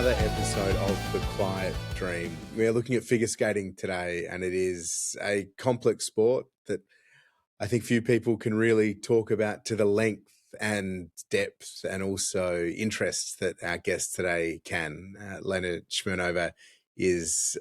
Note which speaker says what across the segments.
Speaker 1: another episode of The Quiet Dream. We're looking at figure skating today, and it is a complex sport that I think few people can really talk about to the length and depth and also interests that our guest today can. Lena Smirnova is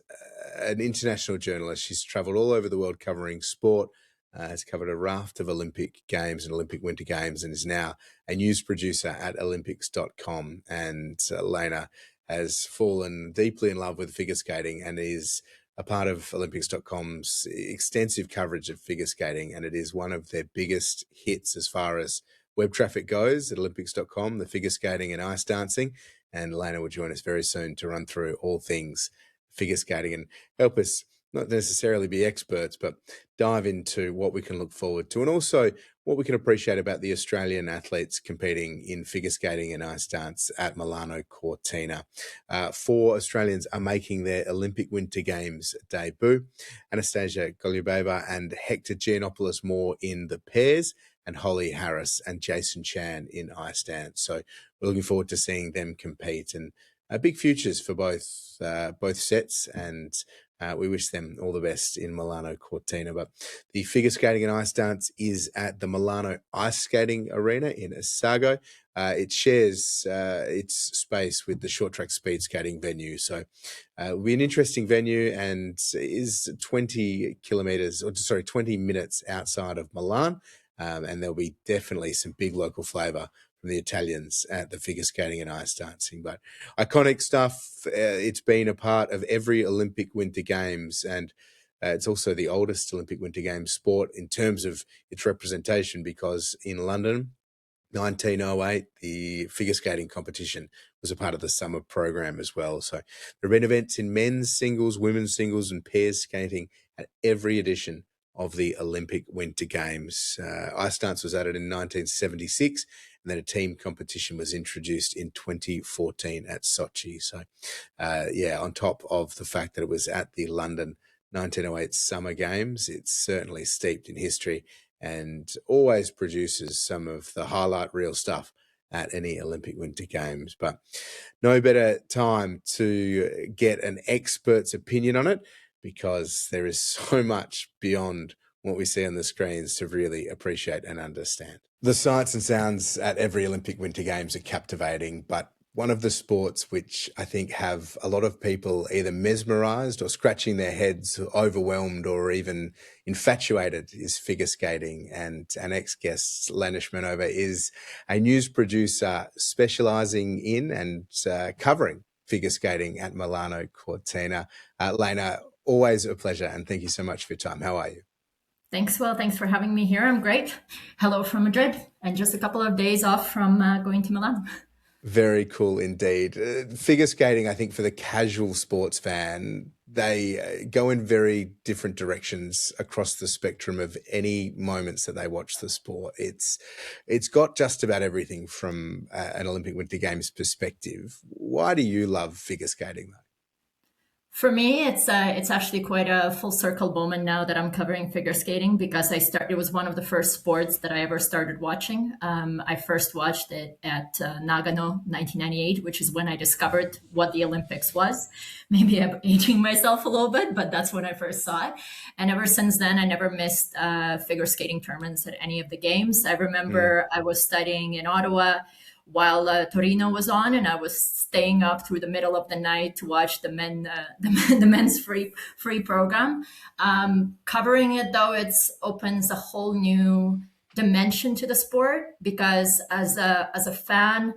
Speaker 1: an international journalist. She's travelled all over the world covering sport, has covered a raft of Olympic Games and Olympic Winter Games, and is now a news producer at Olympics.com. And Lena has fallen deeply in love with figure skating and is a part of Olympics.com's extensive coverage of figure skating, and it is one of their biggest hits as far as web traffic goes at Olympics.com, the figure skating and ice dancing. And Lena will join us very soon to run through all things figure skating and help us not necessarily be experts, but dive into what we can look forward to and also what we can appreciate about the Australian athletes competing in figure skating and ice dance at Milano Cortina. 4 Australians are making their Olympic Winter Games debut. Anastasia Golubeva and Hektor Giotopoulos more in the pairs, and Holly Harris and Jason Chan in ice dance. So we're looking forward to seeing them compete, and big futures for both sets, and we wish them all the best in Milano Cortina. But the figure skating and ice dance is at the Milano Ice Skating Arena in Isago. It shares its space with the short track speed skating venue. So it'll be an interesting venue, and is 20 minutes outside of Milan. And there'll be definitely some big local flavour from the Italians at the figure skating and ice dancing. But iconic stuff. It's been a part of every Olympic Winter Games, and it's also the oldest Olympic Winter Games sport in terms of its representation, because in London, 1908, the figure skating competition was a part of the summer program as well. So there have been events in men's singles, women's singles, and pairs skating at every edition of the Olympic Winter Games. Ice dance was added in 1976, and then a team competition was introduced in 2014 at Sochi. So, on top of the fact that it was at the London 1908 Summer Games, it's certainly steeped in history and always produces some of the highlight reel stuff at any Olympic Winter Games. But no better time to get an expert's opinion on it, because there is so much beyond what we see on the screens to really appreciate and understand. The sights and sounds at every Olympic Winter Games are captivating, but one of the sports which I think have a lot of people either mesmerised or scratching their heads, overwhelmed or even infatuated, is figure skating. And our next guest, Lena Smirnova, is a news producer specialising in and covering figure skating at Milano Cortina. Lena, always a pleasure, and thank you so much for your time. How are you?
Speaker 2: Thanks, Will. Thanks for having me here. I'm great. Hello from Madrid, and just a couple of days off from going to Milan.
Speaker 1: Very cool indeed. Figure skating, I think, for the casual sports fan, they go in very different directions across the spectrum of any moments that they watch the sport. It's got just about everything from an Olympic Winter Games perspective. Why do you love figure skating, though?
Speaker 2: For me, it's actually quite a full circle moment now that I'm covering figure skating, because it was one of the first sports that I ever started watching. I first watched it at Nagano 1998, which is when I discovered what the Olympics was. Maybe I'm aging myself a little bit, but that's when I first saw it. And ever since then, I never missed figure skating tournaments at any of the games. I remember I was studying in Ottawa while Torino was on, and I was staying up through the middle of the night to watch the men's free program. Covering it, though, it opens a whole new dimension to the sport, because as a fan,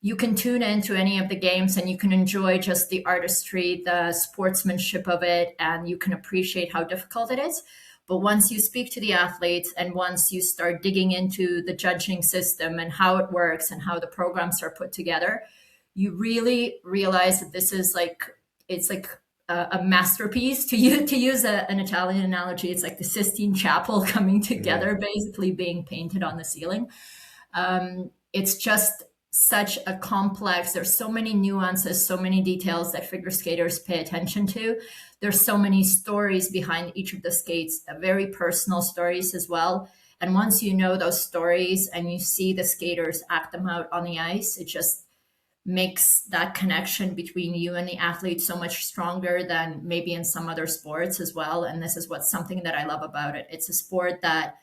Speaker 2: you can tune into any of the games and you can enjoy just the artistry, the sportsmanship of it, and you can appreciate how difficult it is. But once you speak to the athletes and once you start digging into the judging system and how it works and how the programs are put together, you really realize that this is it's like a masterpiece. To use an Italian analogy, it's like the Sistine Chapel coming together, basically being painted on the ceiling. It's just such a complex, there's so many nuances, so many details that figure skaters pay attention to. There's so many stories behind each of the skates, very personal stories as well. And once you know those stories and you see the skaters act them out on the ice, makes that connection between you and the athlete so much stronger than maybe in some other sports as well. And this is what's something that I love about it. It's a sport that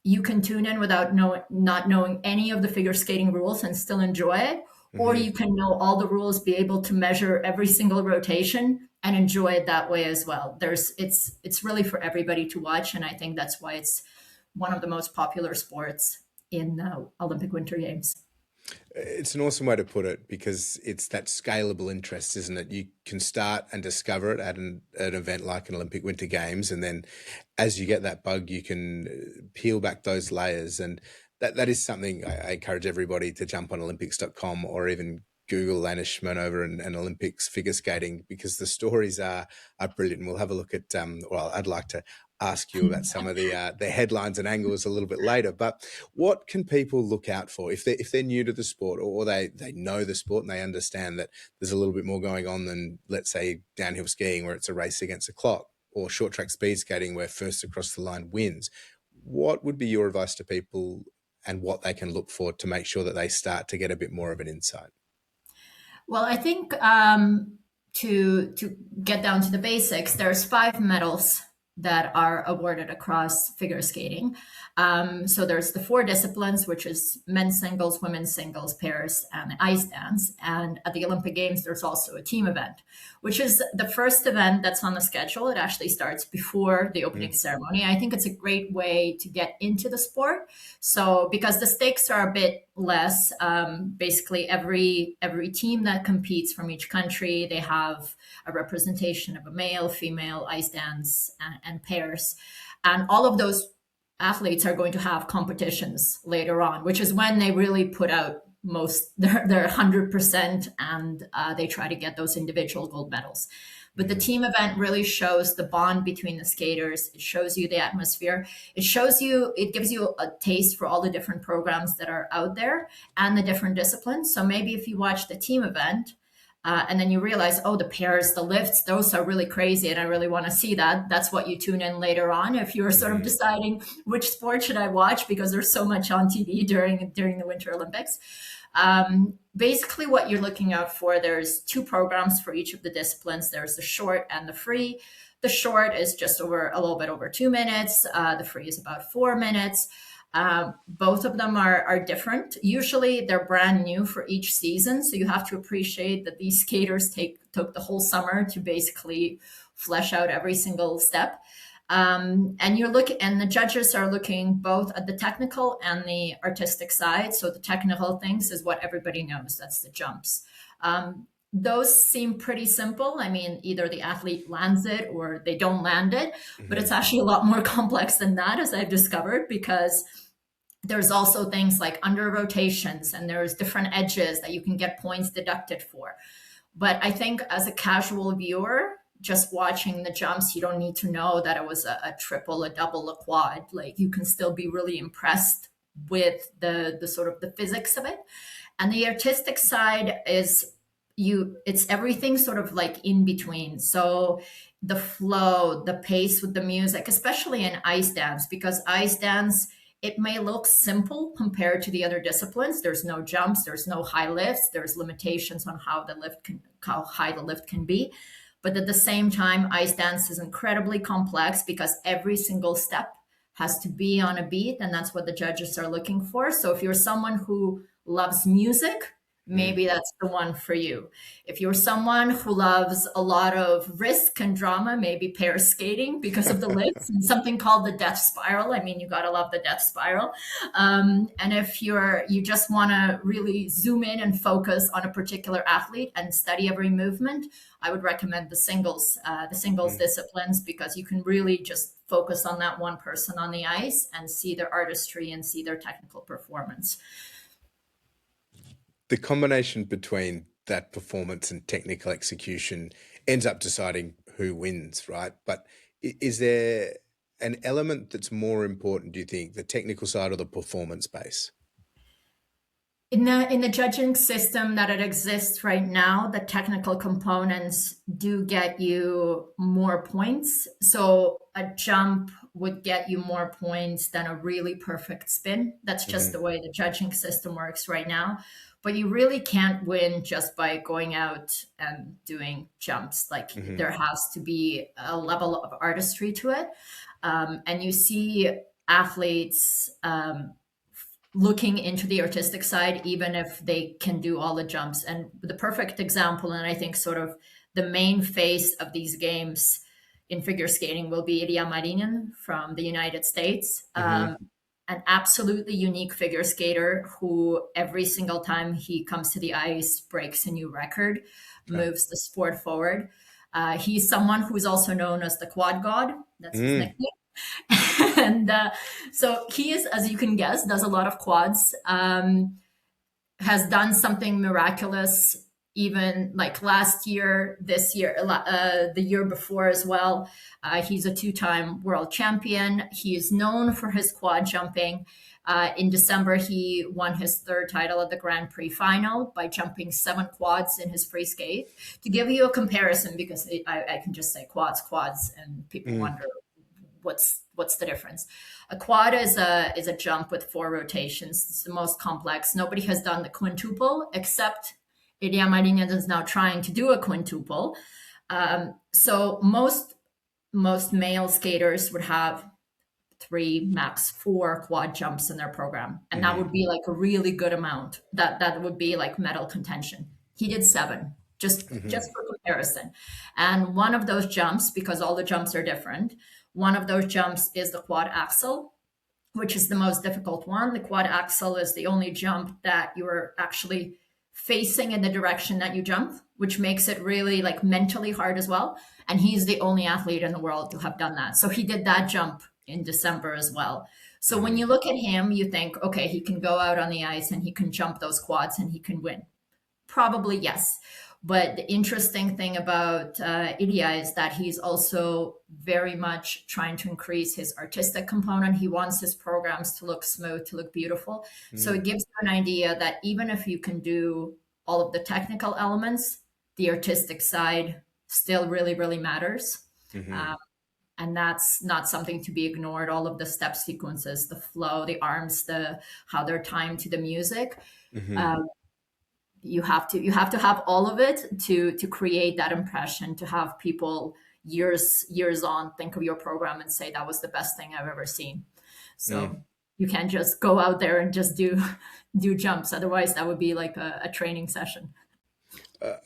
Speaker 2: you can tune in without not knowing any of the figure skating rules and still enjoy it, or
Speaker 1: Hmm.
Speaker 2: you can know all the rules, be able to measure every single rotation and enjoy it that way as well. It's really for everybody to watch, and I think that's why it's one of the most popular sports in Olympic Winter Games.
Speaker 1: It's an awesome way to put it because it's that scalable interest, isn't it? You can start and discover it at an event like an Olympic Winter Games, and then as you get that bug, you can peel back those layers. And that is something I encourage everybody to jump on Olympics.com or even Google Lena Smirnova and Olympics figure skating, because the stories are brilliant. And we'll have a look at well, I'd like to ask you about some of the headlines and angles a little bit later. But what can people look out for if they're new to the sport, or they know the sport and they understand that there's a little bit more going on than, let's say, downhill skiing where it's a race against a clock, or short track speed skating where first across the line wins? What would be your advice to people and what they can look for to make sure that they start to get a bit more of an insight?
Speaker 2: Well, I think to get down to the basics, there's 5 medals that are awarded across figure skating. So there's the 4 disciplines, which is men's singles, women's singles, pairs, and ice dance. And at the Olympic Games, there's also a team event, which is the first event that's on the schedule. It actually starts before the opening ceremony. I think it's a great way to get into the sport. So because the stakes are a bit less, basically every team that competes from each country, they have a representation of a male, female, ice dance, and pairs, and all of those athletes are going to have competitions later on, which is when they really put out most their 100%, and they try to get those individual gold medals. But the team event really shows the bond between the skaters. It shows you the atmosphere. It gives you a taste for all the different programs that are out there and the different disciplines. So maybe if you watch the team event, and then you realize, oh, the pairs, the lifts, those are really crazy, and I really want to see that. That's what you tune in later on if you're sort of deciding which sport should I watch, because there's so much on TV during the Winter Olympics. Basically, what you're looking out for, there's 2 programs for each of the disciplines. There's the short and the free. The short is just a little bit over 2 minutes. The free is about 4 minutes. Both of them are different. Usually they're brand new for each season. So you have to appreciate that these skaters took the whole summer to basically flesh out every single step. And the judges are looking both at the technical and the artistic side. So the technical things is what everybody knows. That's the jumps. Those seem pretty simple. I mean, either the athlete lands it or they don't land it, but it's actually a lot more complex than that, as I've discovered, because there's also things like under rotations, and there's different edges that you can get points deducted for. But I think as a casual viewer, just watching the jumps, you don't need to know that it was a triple, a double, a quad. Like, you can still be really impressed with the sort of the physics of it. And the artistic side is it's everything sort of like in between. So the flow, the pace with the music, especially in ice dance, because ice dance, it may look simple compared to the other disciplines. There's no jumps, there's no high lifts, there's limitations on how high the lift can be. But at the same time, ice dance is incredibly complex because every single step has to be on a beat, and that's what the judges are looking for. So if you're someone who loves music, maybe that's the one for you. If you're someone who loves a lot of risk and drama, maybe pair skating because of the lifts and something called the death spiral. I mean, you got to love the death spiral. And if you just want to really zoom in and focus on a particular athlete and study every movement, I would recommend the singles disciplines, because you can really just focus on that one person on the ice and see their artistry and see their technical performance.
Speaker 1: The combination between that performance and technical execution ends up deciding who wins, right? But is there an element that's more important, do you think, the technical side or the performance base?
Speaker 2: In the judging system that it exists right now, the technical components do get you more points. So a jump would get you more points than a really perfect spin. That's just the way the judging system works right now. But you really can't win just by going out and doing jumps. Like there has to be a level of artistry to it. And you see athletes looking into the artistic side, even if they can do all the jumps. And the perfect example, and I think sort of the main face of these games in figure skating will be Ilya Marinin from the United States. An absolutely unique figure skater who every single time he comes to the ice breaks a new record, moves the sport forward. He's someone who's also known as the quad god. That's his nickname. And so he is, as you can guess, does a lot of quads, has done something miraculous even like last year, this year, the year before as well. He's a two-time world champion. He is known for his quad jumping. In December, he won his third title at the Grand Prix final by jumping 7 quads in his free skate. To give you a comparison, because I can just say quads, and people wonder what's the difference. A quad is a jump with 4 rotations. It's the most complex. Nobody has done the quintuple except Ilya Marinin is now trying to do a quintuple. So most male skaters would have 3, max 4 quad jumps in their program. And that would be like a really good amount. That would be like medal contention. He did 7, just for comparison. And one of those jumps, because all the jumps are different, one of those jumps is the quad axel, which is the most difficult one. The quad axel is the only jump that you're actually facing in the direction that you jump, which makes it really like mentally hard as well. And he's the only athlete in the world to have done that. So he did that jump in December as well. So when you look at him, you think, okay, he can go out on the ice and he can jump those quads and he can win. Probably yes. But the interesting thing about Ilya is that he's also very much trying to increase his artistic component. He wants his programs to look smooth, to look beautiful. So it gives you an idea that even if you can do all of the technical elements, the artistic side still really, really matters. And that's not something to be ignored. All of the step sequences, the flow, the arms, how they're timed to the music. You have to have all of it to create that impression, to have people years on think of your program and say that was the best thing I've ever seen. So you can't just go out there and just do jumps. Otherwise, that would be like a training session.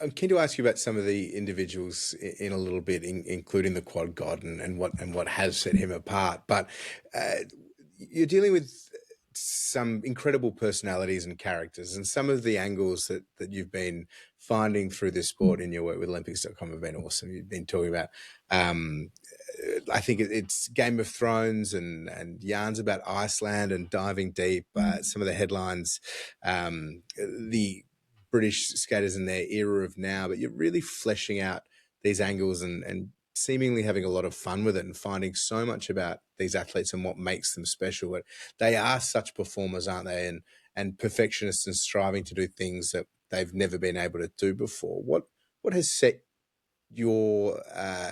Speaker 1: I'm keen to ask you about some of the individuals in a little bit, including the quad god and what has set him apart. But you're dealing with some incredible personalities and characters, and some of the angles that you've been finding through this sport in your work with Olympics.com have been awesome. You've been talking about, I think it's Game of Thrones and yarns about Iceland and diving deep. Some of the headlines, the British skaters in their era of now, but you're really fleshing out these angles and seemingly having a lot of fun with it and finding so much about these athletes and what makes them special. But they are such performers, aren't they? And perfectionists and striving to do things that they've never been able to do before. What has set your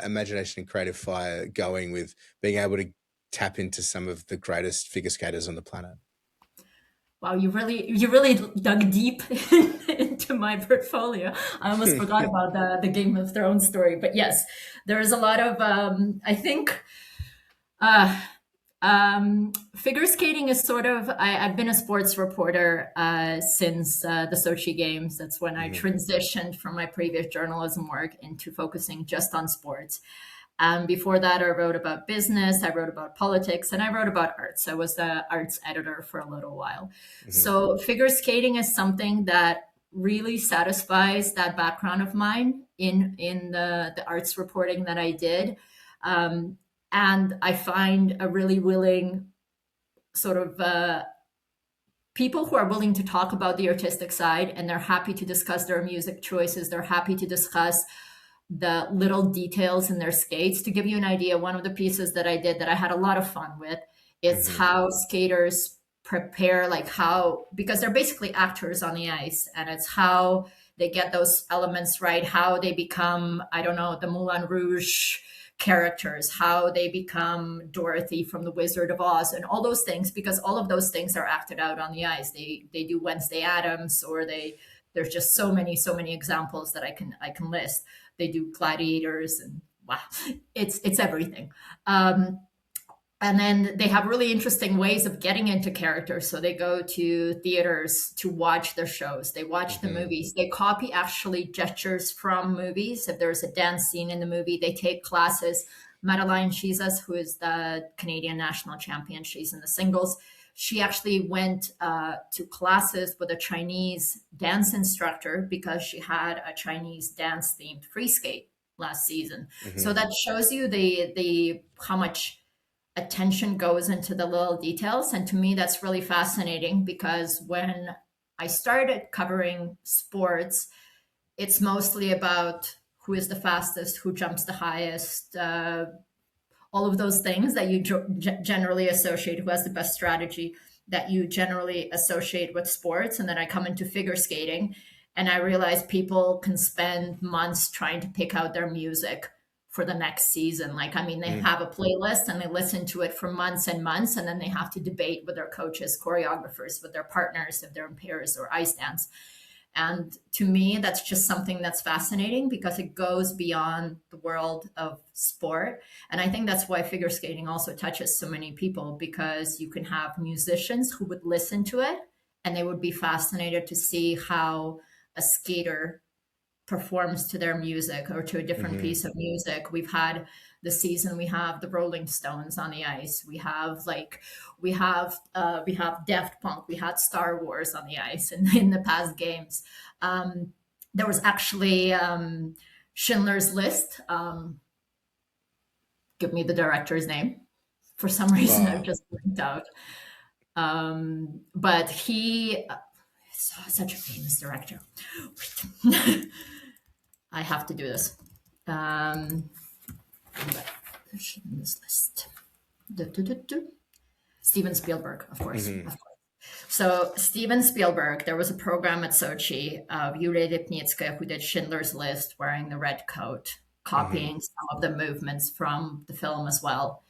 Speaker 1: imagination and creative fire going with being able to tap into some of the greatest figure skaters on the planet?
Speaker 2: Wow, you really dug deep into my portfolio. I almost forgot about the Game of Thrones story, but yes, there is a lot of I think figure skating is sort of. I've been a sports reporter since the Sochi Games. That's when I transitioned from my previous journalism work into focusing just on sports. Before that, I wrote about business, I wrote about politics, and I wrote about arts. I was the arts editor for a little while. So figure skating is something that really satisfies that background of mine in the arts reporting that I did. And I find a really willing sort of people who are willing to talk about the artistic side, and they're happy to discuss their music choices. They're happy to discuss the little details in their skates. To give you an idea, one of the pieces that I did that I had a lot of fun with is how skaters prepare, because they're basically actors on the ice, and it's how they get those elements right, how they become, I don't know, the Moulin Rouge characters, how they become Dorothy from The Wizard of Oz, and all those things, because all of those things are acted out on the ice. They do Wednesday Addams, or there's just so many examples that I can list. They do Gladiators, and wow, it's everything. And then they have really interesting ways of getting into characters. So they go to theaters to watch their shows. They watch the movies. They copy actually gestures from movies. If there's a dance scene in the movie, they take classes. Madeline Chizas, who is the Canadian national champion, she's in the singles. She actually went to classes with a Chinese dance instructor because she had a Chinese dance themed free skate last season. So that shows you the how much attention goes into the little details. And to me, that's really fascinating, because when I started covering sports, it's mostly about who is the fastest, who jumps the highest, all of those things that you generally associate, who has the best strategy, that you generally associate with sports. And then I come into figure skating, and I realize people can spend months trying to pick out their music for the next season. Like, I mean, they have a playlist and they listen to it for months and months, and then they have to debate with their coaches, choreographers, with their partners, if they're in pairs or ice dance. And to me, that's just something that's fascinating, because it goes beyond the world of sport. And I think that's why figure skating also touches so many people, because you can have musicians who would listen to it and they would be fascinated to see how a skater performs to their music or to a different piece of music. We've had the season, we have the Rolling Stones on the ice. We have Daft Punk. We had Star Wars on the ice in the past games. There was actually Schindler's List. Give me the director's name. For some reason, I've just blinked out. But he such a famous director. I have to do this. This list. Steven Spielberg, of course. Of course. So Steven Spielberg, there was a program at Sochi of Yuri Lipnitskaya, who did Schindler's List, wearing the red coat, copying some of the movements from the film as well.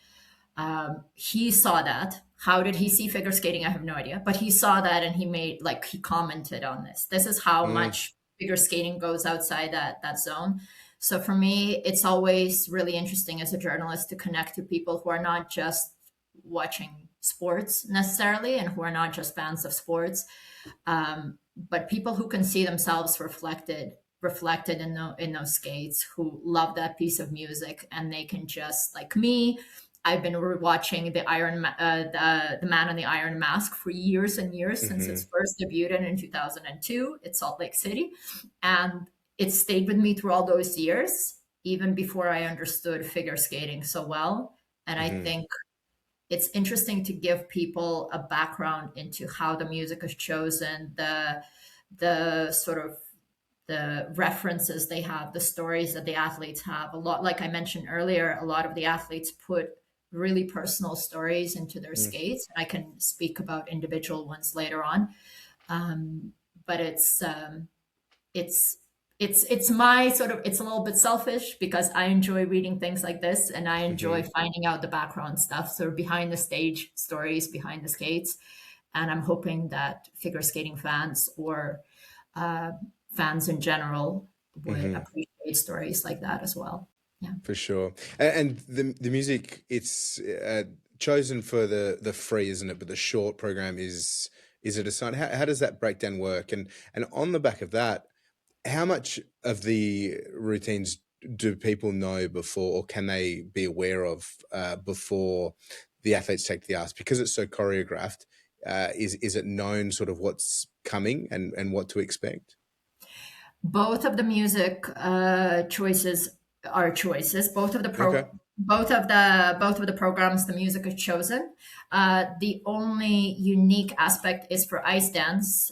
Speaker 2: He saw that. How did he see figure skating? I have no idea. But he saw that, and he commented on this. This is how much figure skating goes outside that zone. So for me, it's always really interesting as a journalist to connect to people who are not just watching sports necessarily, and who are not just fans of sports, but people who can see themselves reflected in those skates, who love that piece of music, and they can just, like me, I've been watching the Man in the Iron Mask for years and years, since its first debuted in 2002 at Salt Lake City. And it stayed with me through all those years, even before I understood figure skating so well. And I think it's interesting to give people a background into how the music is chosen, the sort of the references they have, the stories that the athletes have. A lot, like I mentioned earlier, a lot of the athletes put really personal stories into their skates. I can speak about individual ones later on. But it's my sort of, it's a little bit selfish, because I enjoy reading things like this, and I enjoy finding out the background stuff, sort of behind the stage stories, behind the skates. And I'm hoping that figure skating fans, or fans in general, would appreciate stories like that as well. Yeah,
Speaker 1: for sure. And the music, it's chosen for the free, isn't it? But the short program is it assigned? How does that breakdown work? And on the back of that, how much of the routines do people know before, or can they be aware of before the athletes take the ice? Because it's so choreographed, is it known sort of what's coming and what to expect?
Speaker 2: Both of the music choices are choices. Both of the programs, the music is chosen. The only unique aspect is for ice dance.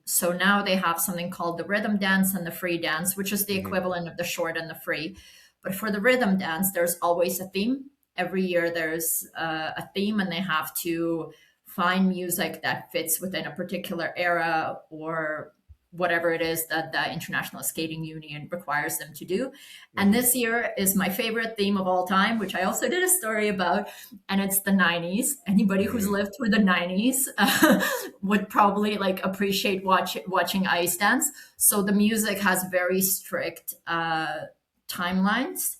Speaker 2: So now they have something called the rhythm dance and the free dance, which is the equivalent of the short and the free. But for the rhythm dance, there's always a theme. Every year there's a theme, and they have to find music that fits within a particular era, or whatever it is that the International Skating Union requires them to do. And this year is my favorite theme of all time, which I also did a story about, and it's the 90s. Anybody who's lived through the 90s would probably like appreciate watching ice dance. So the music has very strict timelines.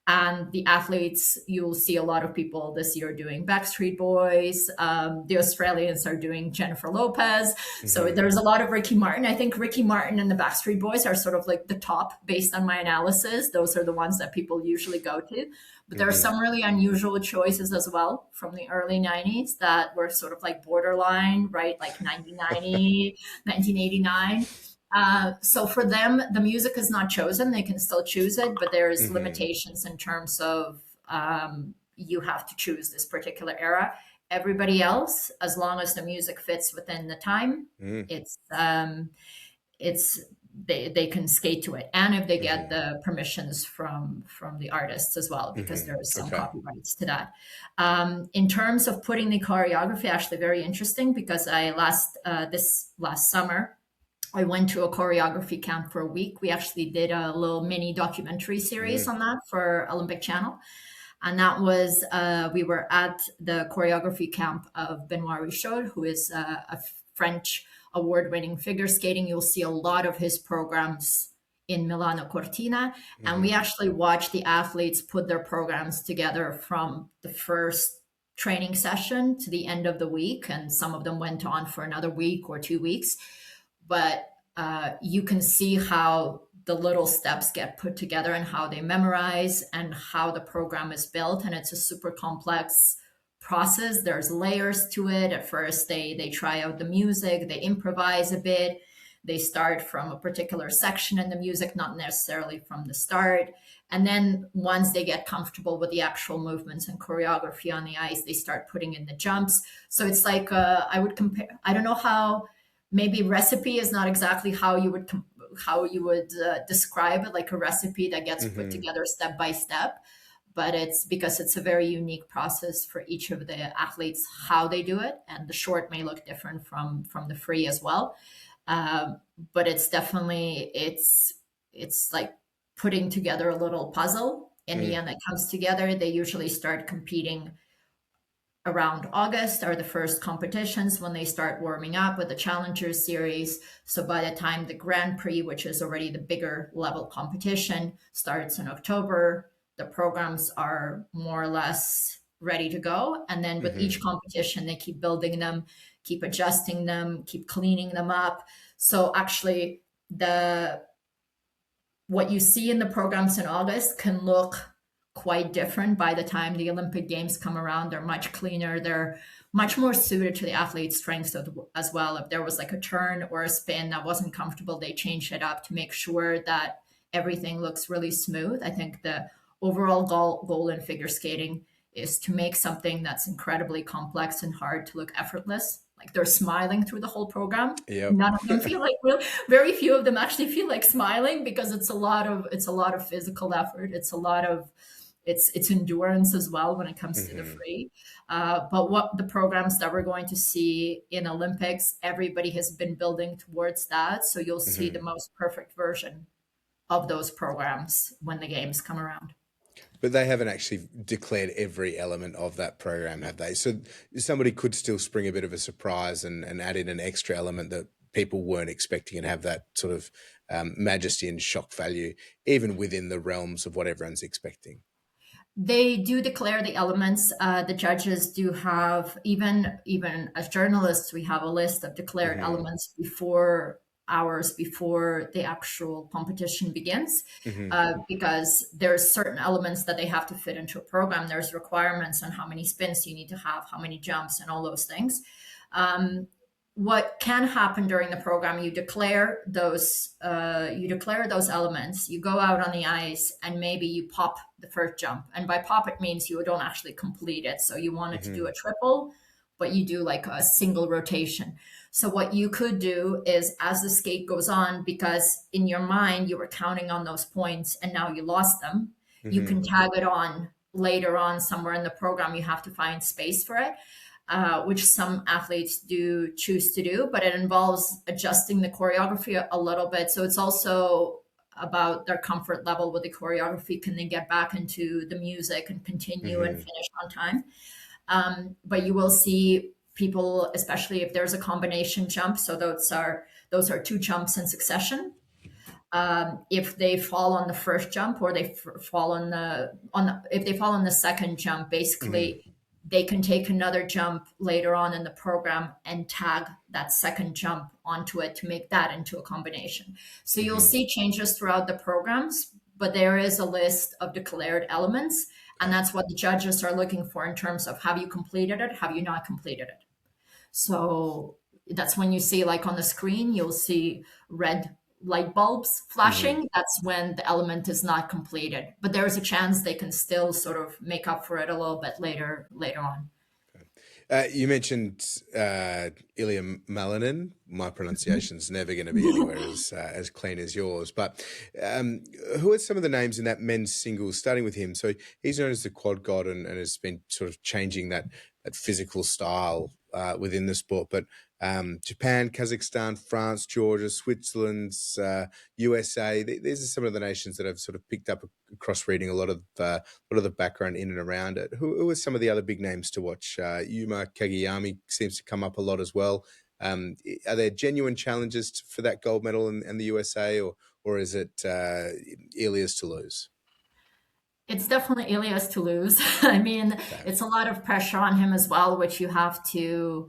Speaker 2: And the athletes, you'll see a lot of people this year doing Backstreet Boys. The Australians are doing Jennifer Lopez. So there's a lot of Ricky Martin. I think Ricky Martin and the Backstreet Boys are sort of like the top based on my analysis. Those are the ones that people usually go to. But there are some really unusual choices as well from the early 90s that were sort of like borderline, right? Like 1990, 1989. So for them, the music is not chosen. They can still choose it, but there's limitations in terms of you have to choose this particular era. Everybody else, as long as the music fits within the time, it's they can skate to it, and if they get the permissions from the artists as well, because there's some copyrights to that. In terms of putting the choreography, actually very interesting, because I this last summer I went to a choreography camp for a week. We actually did a little mini documentary series on that for Olympic Channel. And that was, we were at the choreography camp of Benoit Richaud, who is a French award-winning figure skating. You'll see a lot of his programs in Milano Cortina. And we actually watched the athletes put their programs together from the first training session to the end of the week. And some of them went on for another week or 2 weeks. But you can see how the little steps get put together and how they memorize and how the program is built. And it's a super complex process. There's layers to it. At first, they try out the music, they improvise a bit. They start from a particular section in the music, not necessarily from the start. And then once they get comfortable with the actual movements and choreography on the ice, they start putting in the jumps. So it's like, I would compare, I don't know how, maybe recipe is not exactly how you would describe it, like a recipe that gets put together step by step, but it's because it's a very unique process for each of the athletes, how they do it. And the short may look different from the free as well. But it's definitely, it's like putting together a little puzzle. In the end, it comes together. They usually start competing around August are the first competitions when they start warming up with the Challengers Series. So by the time the Grand Prix, which is already the bigger level competition, starts in October, the programs are more or less ready to go. And then with each competition, they keep building them, keep adjusting them, keep cleaning them up. So actually, what you see in the programs in August can look quite different by the time the Olympic Games come around. They're much cleaner. They're much more suited to the athlete's strengths as well. If there was like a turn or a spin that wasn't comfortable, they changed it up to make sure that everything looks really smooth. I think the overall goal in figure skating is to make something that's incredibly complex and hard to look effortless. Like they're smiling through the whole program. None of them feel like very few of them actually feel like smiling, because it's a lot of physical effort. It's a lot of it's endurance as well when it comes to the free. But what the programs that we're going to see in Olympics, everybody has been building towards that. So you'll see the most perfect version of those programs when the games come around.
Speaker 1: But they haven't actually declared every element of that program, have they? So somebody could still spring a bit of a surprise and add in an extra element that people weren't expecting and have that sort of majesty and shock value, even within the realms of what everyone's expecting.
Speaker 2: They do declare the elements. The judges do have, even as journalists, we have a list of declared elements hours before the actual competition begins, because there's certain elements that they have to fit into a program. There's requirements on how many spins you need to have, how many jumps, and all those things. What can happen during the program, you declare those elements, you go out on the ice, and maybe you pop the first jump. And by pop, it means you don't actually complete it. So you wanted to do a triple, but you do like a single rotation. So what you could do is, as the skate goes on, because in your mind you were counting on those points and now you lost them, you can tag it on later on somewhere in the program. You have to find space for it. which some athletes do choose to do, but it involves adjusting the choreography a little bit. So it's also about their comfort level with the choreography. Can they get back into the music and continue and finish on time? But you will see people, especially if there's a combination jump. So those are two jumps in succession. If they fall on the first jump, or they fall on if they fall on the second jump, basically they can take another jump later on in the program and tag that second jump onto it to make that into a combination. So you'll see changes throughout the programs, but there is a list of declared elements, and that's what the judges are looking for in terms of have you completed it, have you not completed it. So that's when you see, like on the screen, you'll see red light bulbs flashing. That's when the element is not completed, but there's a chance they can still sort of make up for it a little bit later on.
Speaker 1: You mentioned Ilya Malinin. My pronunciation's never going to be anywhere as clean as yours. But who are some of the names in that men's singles, starting with him? So he's known as the quad god and has been sort of changing that physical style within the sport. But Japan, Kazakhstan, France, Georgia, Switzerland, USA. These are some of the nations that have sort of picked up across reading a lot of the background in and around it. Who are some of the other big names to watch? Yuma Kageyami seems to come up a lot as well. Are there genuine challenges for that gold medal in the USA, or is it Ilya's to lose?
Speaker 2: It's definitely Ilias to lose. I mean, it's a lot of pressure on him as well, which you have to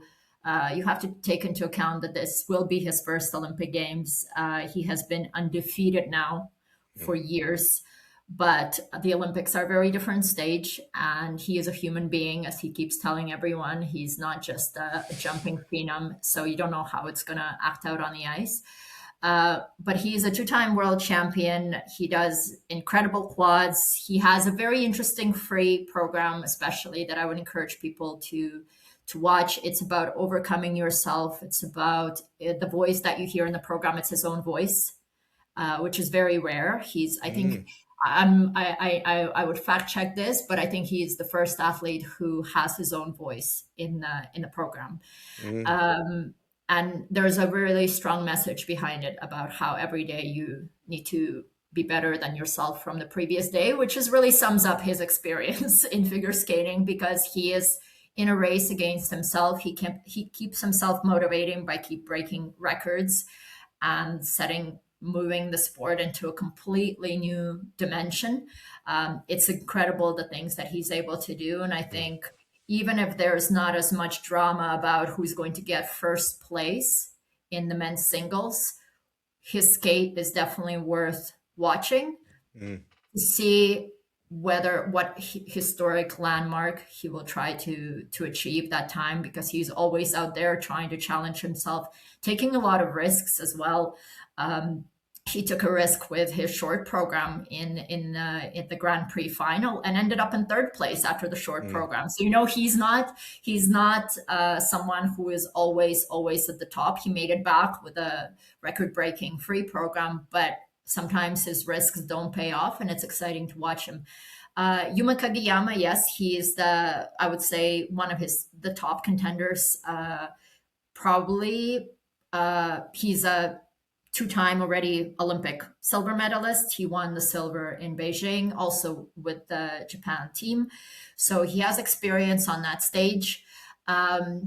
Speaker 2: take into account that this will be his first Olympic Games. He has been undefeated now for years, but the Olympics are a very different stage, and he is a human being, as he keeps telling everyone. He's not just a jumping phenom, so you don't know how it's going to act out on the ice. But he's a two-time world champion. He does incredible quads. He has a very interesting free program, especially, that I would encourage people to watch. It's about overcoming yourself. It's about the voice that you hear in the program. It's his own voice, which is very rare. I think I would fact check this, but I think he's the first athlete who has his own voice in the program. And there's a really strong message behind it about how every day you need to be better than yourself from the previous day, which is really sums up his experience in figure skating, because he is in a race against himself. He keeps himself motivating by keep breaking records and moving the sport into a completely new dimension. It's incredible the things that he's able to do. And I think even if there's not as much drama about who's going to get first place in the men's singles, his skate is definitely worth watching to see what historic landmark he will try to achieve that time, because he's always out there trying to challenge himself, taking a lot of risks as well. He took a risk with his short program in the Grand Prix final and ended up in third place after the short program. So he's not someone who is always at the top. He made it back with a record-breaking free program, but sometimes his risks don't pay off, and it's exciting to watch him. Yuma Kageyama, yes, he is I would say one of the top contenders. Probably he's a two-time already Olympic silver medalist. He won the silver in Beijing, also with the Japan team. So he has experience on that stage.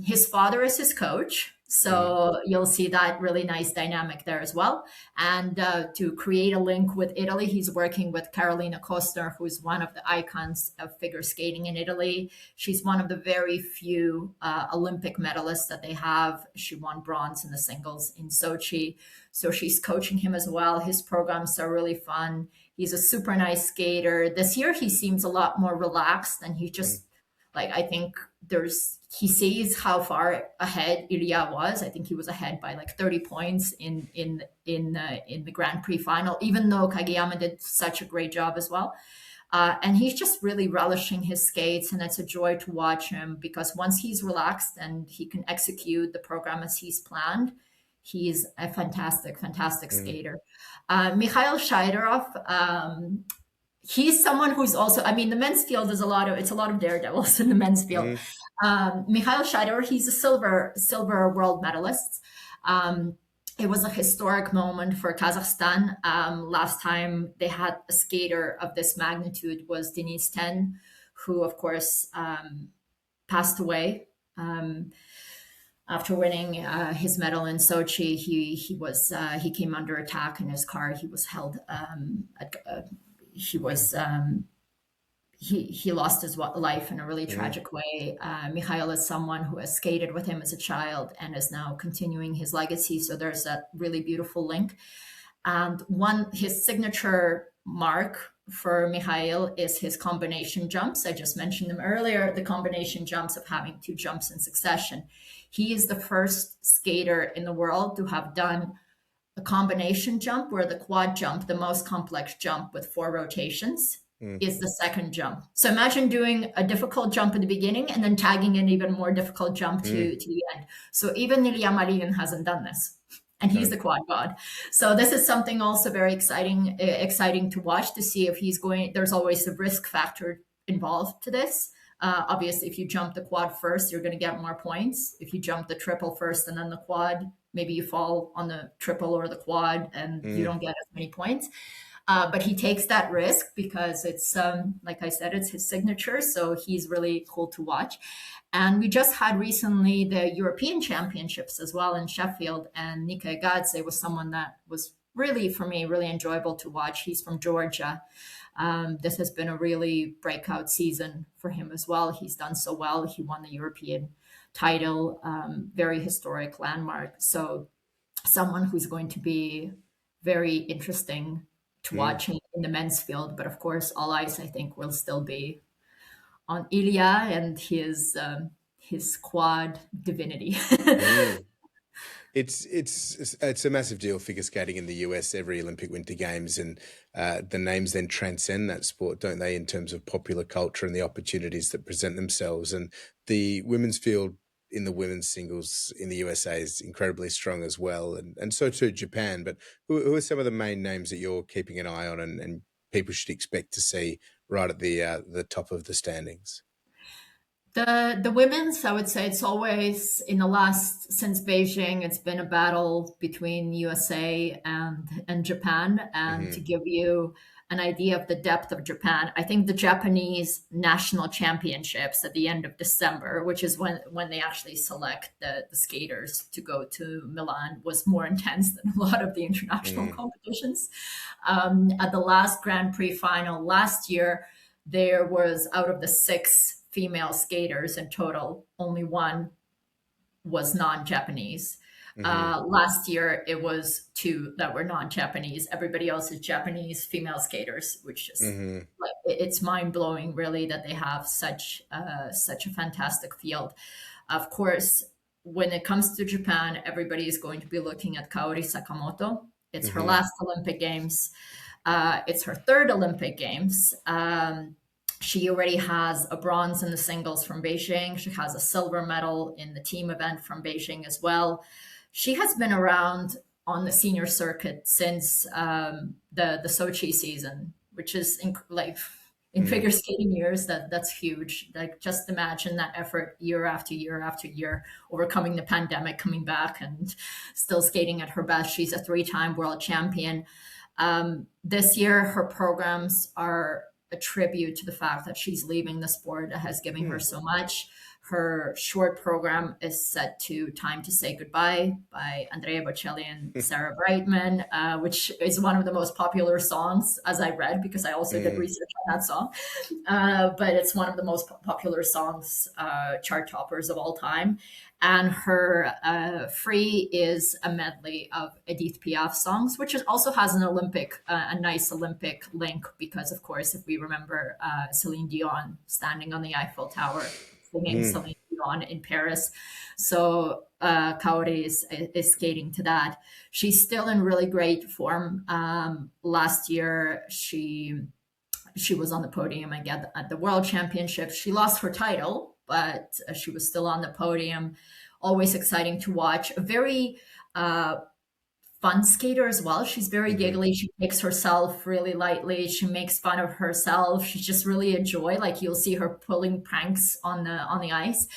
Speaker 2: His father is his coach. So you'll see that really nice dynamic there as well. And to create a link with Italy, he's working with Carolina Kostner, who's one of the icons of figure skating in Italy. She's one of the very few Olympic medalists that they have. She won bronze in the singles in Sochi. So she's coaching him as well. His programs are really fun. He's a super nice skater. This year, he seems a lot more relaxed, and he just, I think he sees how far ahead Ilya was. I think he was ahead by 30 points in the Grand Prix final, even though Kageyama did such a great job as well. And he's just really relishing his skates, and it's a joy to watch him, because once he's relaxed and he can execute the program as he's planned, he's a fantastic skater. Mikhail Shaidarov, he's someone who's also, the men's field is a lot of daredevils in the men's field. Mikhail Shidor, he's a silver world medalist. Um, it was a historic moment for Kazakhstan. Last time they had a skater of this magnitude was Denis Ten, who, of course, passed away. After winning his medal in Sochi, he came under attack in his car. He was held. He was he lost his life in a really
Speaker 1: Mm,
Speaker 2: tragic way. Mikhail is someone who has skated with him as a child and is now continuing his legacy. So there's a really beautiful link. And his signature mark for Mikhail is his combination jumps. I just mentioned them earlier, the combination jumps of having two jumps in succession. He is the first skater in the world to have done a combination jump where the quad jump, the most complex jump with 4 rotations,
Speaker 1: mm,
Speaker 2: is the second jump. So imagine doing a difficult jump at the beginning and then tagging an even more difficult jump
Speaker 1: mm.
Speaker 2: to the end. So even Ilya Marin hasn't done this. And he's
Speaker 1: No.
Speaker 2: the quad god. So this is something also very exciting to watch, to see if he's going. There's always a risk factor involved to this. Obviously, if you jump the quad first, you're going to get more points. If you jump the triple first and then the quad, maybe you fall on the triple or the quad and you
Speaker 1: Mm,
Speaker 2: don't get as many points. But he takes that risk because it's, like I said, it's his signature. So he's really cool to watch. And we just had recently the European Championships as well in Sheffield. And Nika Gadze was someone that was really, for me, really enjoyable to watch. He's from Georgia. This has been a really breakout season for him as well. He's done so well. He won the European title, very historic landmark. So someone who's going to be very interesting to
Speaker 1: mm,
Speaker 2: watch in the men's field. But of course, all eyes, I think, will still be on Ilya and his quad divinity.
Speaker 1: mm. It's a massive deal, figure skating in the US every Olympic Winter Games, and the names then transcend that sport, don't they, in terms of popular culture and the opportunities that present themselves. And the women's field in the women's singles in the USA is incredibly strong as well, and so too Japan. But who are some of the main names that you're keeping an eye on, and people should expect to see right at the top of the standings?
Speaker 2: The women's, I would say it's always in the last, since Beijing, it's been a battle between USA and Japan. And to
Speaker 1: Hmm.
Speaker 2: give you an idea of the depth of Japan, I think the Japanese national championships at the end of December, which is when they actually select the skaters to go to Milan, was more intense than a lot of the international
Speaker 1: Mm,
Speaker 2: competitions. At the last Grand Prix final last year, there was, out of the 6 female skaters in total, only one was non-Japanese.
Speaker 1: hmm,
Speaker 2: Last year, it was 2 that were non-Japanese. Everybody else is Japanese female skaters, which is
Speaker 1: hmm,
Speaker 2: like, it's mind blowing, really, that they have such a fantastic field. Of course, when it comes to Japan, everybody is going to be looking at Kaori Sakamoto. It's her
Speaker 1: hmm,
Speaker 2: last Olympic Games. It's her 3rd Olympic Games. She already has a bronze in the singles from Beijing. She has a silver medal in the team event from Beijing as well. She has been around on the senior circuit since the Sochi season, which is like in
Speaker 1: mm,
Speaker 2: figure skating years, that's huge. Like, just imagine that effort year after year after year, overcoming the pandemic, coming back and still skating at her best. She's a 3-time world champion. This year, her programs are a tribute to the fact that she's leaving the sport that has given her
Speaker 1: mm,
Speaker 2: so much. Her short program is set to Time to Say Goodbye by Andrea Bocelli and Sarah Brightman, which is one of the most popular songs, as I read, because I also did
Speaker 1: mm,
Speaker 2: research on that song. But it's one of the most popular songs, chart toppers of all time. And her free is a medley of Edith Piaf songs, which also has an a nice Olympic link, because, of course, if we remember Celine Dion standing on the Eiffel Tower singing
Speaker 1: mm,
Speaker 2: Celine Dion in Paris. So Kaori is skating to that. She's still in really great form. Last year, she was on the podium again at the World Championships. She lost her title, but she was still on the podium. Always exciting to watch. A very fun skater as well. She's very
Speaker 1: Hmm.
Speaker 2: giggly. She takes herself really lightly. She makes fun of herself. She's just really a joy. Like you'll see her pulling pranks on the ice.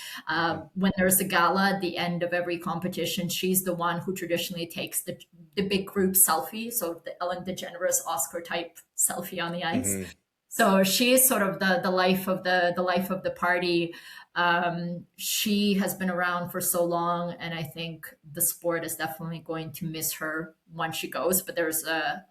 Speaker 2: When there's a gala at the end of every competition, she's the one who traditionally takes the big group selfie, so the Ellen DeGeneres Oscar type selfie on the ice.
Speaker 1: Hmm.
Speaker 2: So she is sort of the life of the life of the party. She has been around for so long, and I think the sport is definitely going to miss her once she goes. But there's a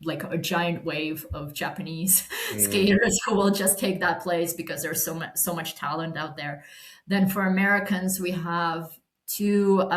Speaker 2: like a giant wave of Japanese
Speaker 1: Mm.
Speaker 2: skaters who will just take that place because there's so much talent out there. Then for Americans, we have two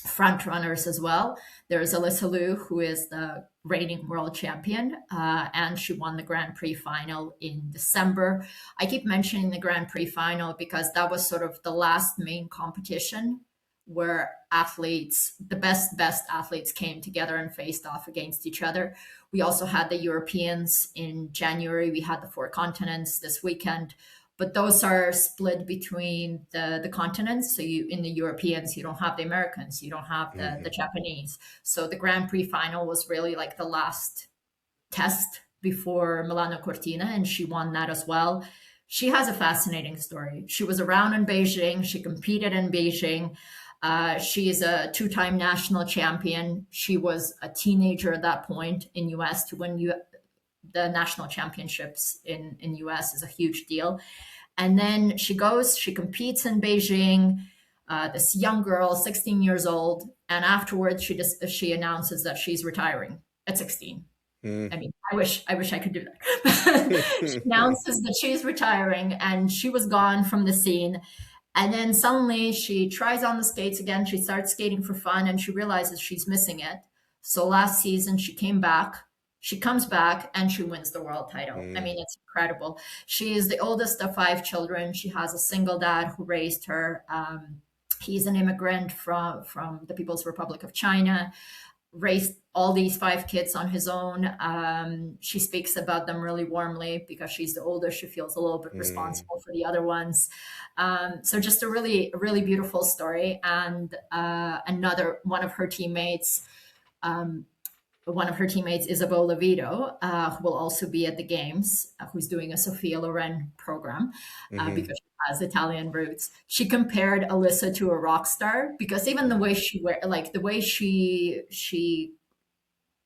Speaker 2: front runners as well. There's Alyssa Liu, who is the reigning world champion, and she won the Grand Prix final in December. I keep mentioning the Grand Prix final because that was sort of the last main competition where athletes, the best athletes, came together and faced off against each other. We also had the Europeans in January. We had the four continents this weekend, but those are split between the continents. So you, in the Europeans, you don't have the Americans, you don't have the
Speaker 1: Hmm.
Speaker 2: Japanese. So the Grand Prix final was really like the last test before Milano Cortina, and she won that as well. She has a fascinating story. She was around in Beijing. She competed in Beijing. She is a two-time national champion. She was a teenager at that point in US to win the national championships in US is a huge deal. And then she goes, she competes in Beijing. This young girl, 16 years old, and afterwards she announces that she's retiring at 16. I
Speaker 1: Mm.
Speaker 2: mean, I wish I could do that. She announces that she's retiring and she was gone from the scene. And then suddenly she tries on the skates again. She starts skating for fun and she realizes she's missing it. So last season she came back. She comes back and she wins the world title. I
Speaker 1: Mm.
Speaker 2: mean, it's incredible. She is the oldest of five children. She has a single dad who raised her. He's an immigrant from the People's Republic of China, raised all these five kids on his own. She speaks about them really warmly because she's the oldest. She feels a little bit
Speaker 1: Mm.
Speaker 2: responsible for the other ones. So just a really beautiful story. And another one of her teammates, Isabel Levito, who will also be at the games, who's doing a Sophia Loren program
Speaker 1: Hmm.
Speaker 2: because she has Italian roots. She compared Alyssa to a rock star because even the way the way she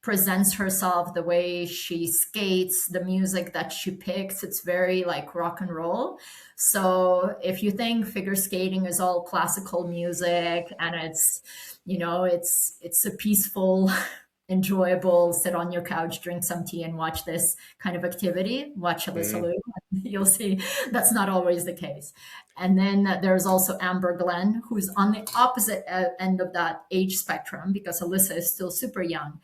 Speaker 2: presents herself, the way she skates, the music that she picks, it's very like rock and roll. So if you think figure skating is all classical music and it's a peaceful, enjoyable, sit on your couch, drink some tea and watch this kind of activity, watch Alyssa
Speaker 1: Mm.
Speaker 2: Liu, you'll see that's not always the case. And then there's also Amber Glenn, who's on the opposite end of that age spectrum because Alyssa is still super young.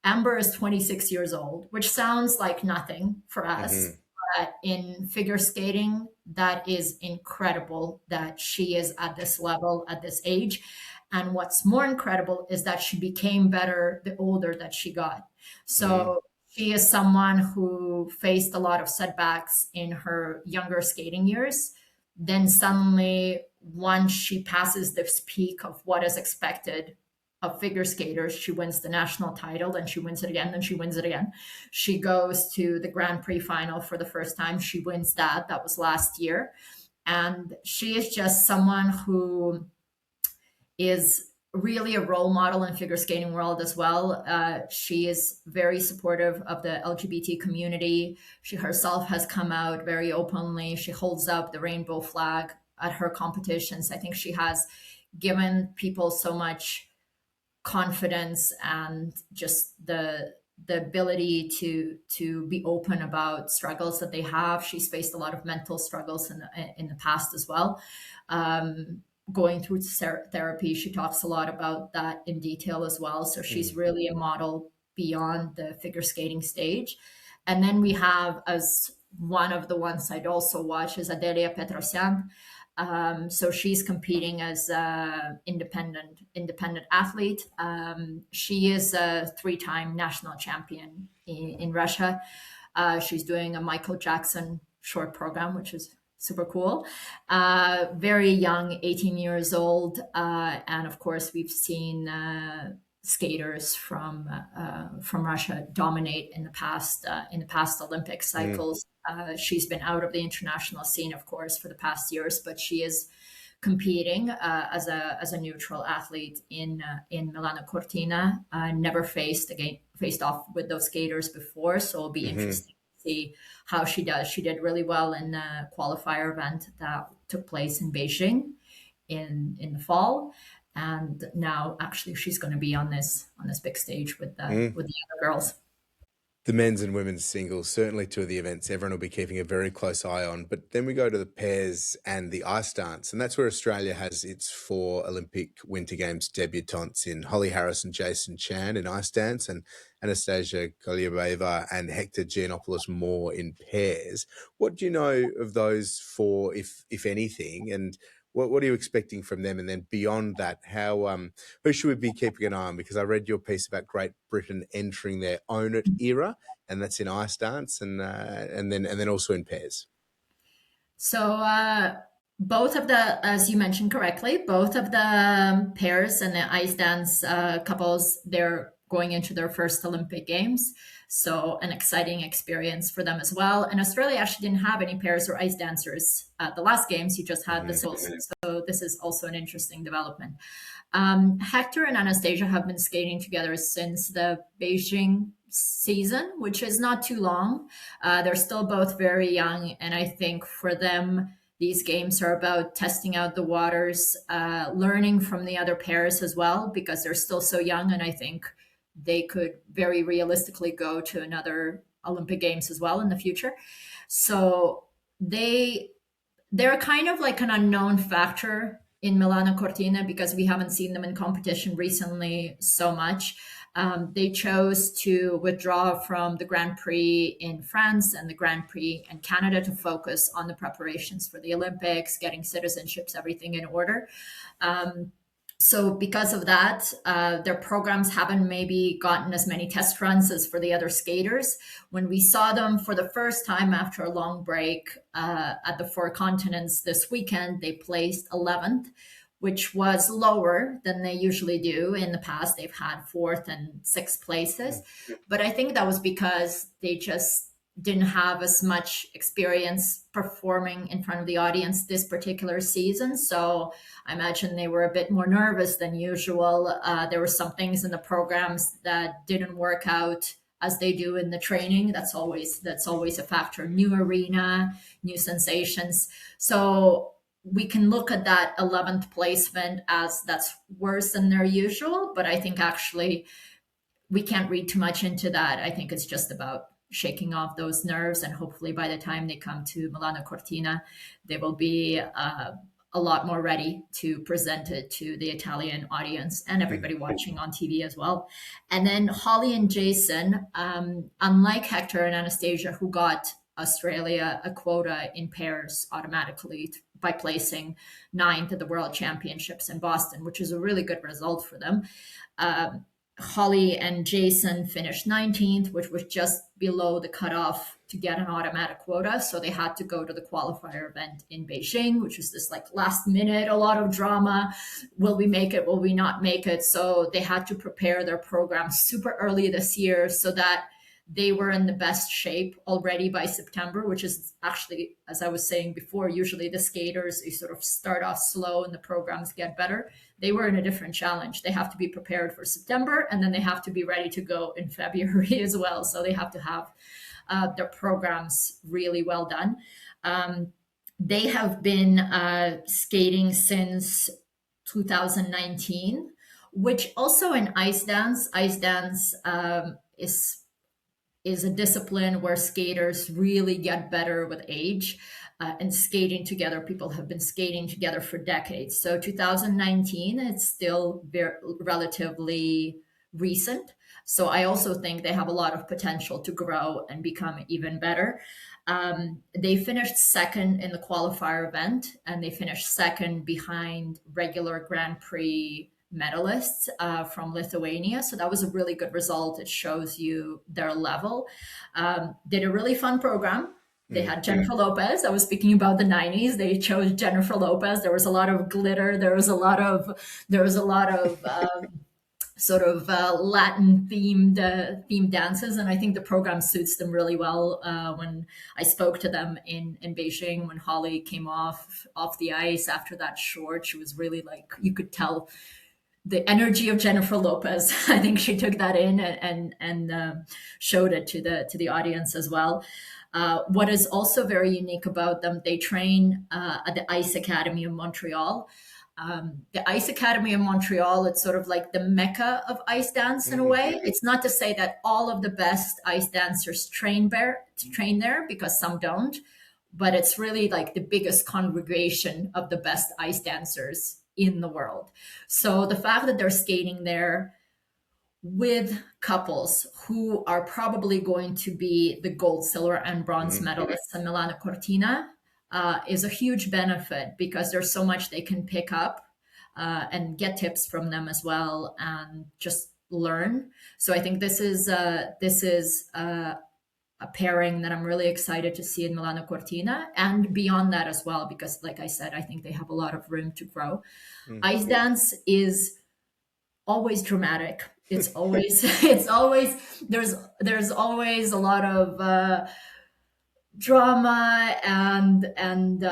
Speaker 2: Amber is 26 years old, which sounds like nothing for us.
Speaker 1: Hmm.
Speaker 2: But in figure skating, that is incredible that she is at this level at this age. And what's more incredible is that she became better the older that she got.
Speaker 1: Mm.
Speaker 2: So she is someone who faced a lot of setbacks in her younger skating years. Then suddenly, once she passes this peak of what is expected of figure skaters, she wins the national title, then she wins it again, then she wins it again. She goes to the Grand Prix final for the first time. She wins that. That was last year. And she is just someone who is really a role model in figure skating world as well. She is very supportive of the LGBT community. She herself has come out very openly. She holds up the rainbow flag at her competitions. I think she has given people so much confidence and just the ability to be open about struggles that they have. She's faced a lot of mental struggles in the past as well. Going through therapy, she talks a lot about that in detail as well. So she's
Speaker 1: Mm.
Speaker 2: really a model beyond the figure skating stage. And then we have, as one of the ones I'd also watch, is Adelia Petrosyan. So she's competing as an independent athlete. She is a three-time national champion in Russia. She's doing a Michael Jackson short program, which is super cool. Very young, 18 years old, and of course we've seen skaters from Russia dominate in the past Olympic
Speaker 1: Mm.
Speaker 2: cycles. She's been out of the international scene, of course, for the past years, but she is competing as a neutral athlete in Milano Cortina. Never faced off with those skaters before, so it'll be
Speaker 1: Hmm.
Speaker 2: interesting to see how she does. She did really well in the qualifier event that took place in Beijing in the fall, and now actually she's going to be on this big stage
Speaker 1: Mm.
Speaker 2: with the other girls.
Speaker 1: The men's and women's singles, certainly two of the events everyone will be keeping a very close eye on. But then we go to the pairs and the ice dance, and that's where Australia has its four Olympic Winter Games debutantes in Holly Harris and Jason Chan in ice dance, and Anastasia Golubeva and Hektor Giotopoulos more in pairs. What do you know of those four, if anything, and what are you expecting from them? And then beyond that, who should we be keeping an eye on? Because I read your piece about Great Britain entering their Own It era, and that's in ice dance, and then also in pairs.
Speaker 2: So both of the, as you mentioned correctly, both of the pairs and the ice dance couples, they're going into their first Olympic Games. So an exciting experience for them as well. And Australia actually didn't have any pairs or ice dancers at the last games. You just had the
Speaker 1: Mhm.
Speaker 2: souls. So this is also an interesting development. Hector and Anastasia have been skating together since the Beijing season, which is not too long. They're still both very young, and I think for them, these games are about testing out the waters, learning from the other pairs as well, because they're still so young, and I think they could very realistically go to another Olympic Games as well in the future. So they're kind of like an unknown factor in Milano Cortina because we haven't seen them in competition recently so much. They chose to withdraw from the Grand Prix in France and the Grand Prix in Canada to focus on the preparations for the Olympics, getting citizenships, everything in order. Um, so because of that, their programs haven't maybe gotten as many test runs as for the other skaters. When we saw them for the first time after a long break at the Four Continents this weekend, they placed 11th, which was lower than they usually do. In the past, they've had fourth and sixth places. But I think that was because they just didn't have as much experience performing in front of the audience this particular season. So I imagine they were a bit more nervous than usual. There were some things in the programs that didn't work out as they do in the training. That's always a factor. New arena, new sensations. So we can look at that 11th placement as that's worse than their usual, but I think actually we can't read too much into that. I think it's just about shaking off those nerves, and hopefully by the time they come to Milano Cortina, they will be a lot more ready to present it to the Italian audience and everybody watching on TV as well. And then Holly and Jason, unlike Hector and Anastasia, who got Australia a quota in pairs automatically by placing ninth at the World Championships in Boston, which is a really good result for them. Holly and Jason finished 19th, which was just below the cutoff to get an automatic quota. So they had to go to the qualifier event in Beijing, which was this like last minute, a lot of drama. Will we make it? Will we not make it? So they had to prepare their program super early this year so that they were in the best shape already by September, which is actually, as I was saying before, usually the skaters, they sort of start off slow and the programs get better. They were in a different challenge. They have to be prepared for September, and then they have to be ready to go in February as well. So they have to have their programs really well done. They have been skating since 2019, which also in ice dance, is a discipline where skaters really get better with age and skating together. People have been skating together for decades. So 2019, it's still relatively recent. So I also think they have a lot of potential to grow and become even better. They finished second in the qualifier event, and they finished second behind regular Grand Prix medalists from Lithuania. So that was a really good result. It shows you their level. Did a really fun program. They had Jennifer Lopez. I was speaking about the 90s. They chose Jennifer Lopez. There was a lot of glitter. There was a lot of sort of Latin themed dances, and I think the program suits them really well. When I spoke to them in Beijing, when Holly came off the ice after that short, she was really like, you could tell the energy of Jennifer Lopez. I think she took that in and showed it to the audience as well. What is also very unique about them, they train at the Ice Academy in Montreal. The Ice Academy in Montreal, it's sort of like the mecca of ice dance in a way. It's not to say that all of the best ice dancers train there, because some don't, but it's really like the biggest congregation of the best ice dancers in the world. So the fact that they're skating there with couples who are probably going to be the gold, silver, and bronze medalists in Milano Cortina is a huge benefit, because there's so much they can pick up and get tips from them as well, and just learn. So I think this is a pairing that I'm really excited to see in Milano Cortina, and beyond that as well, because like I said, I think they have a lot of room to grow. Ice dance is always dramatic. It's always there's always a lot of drama and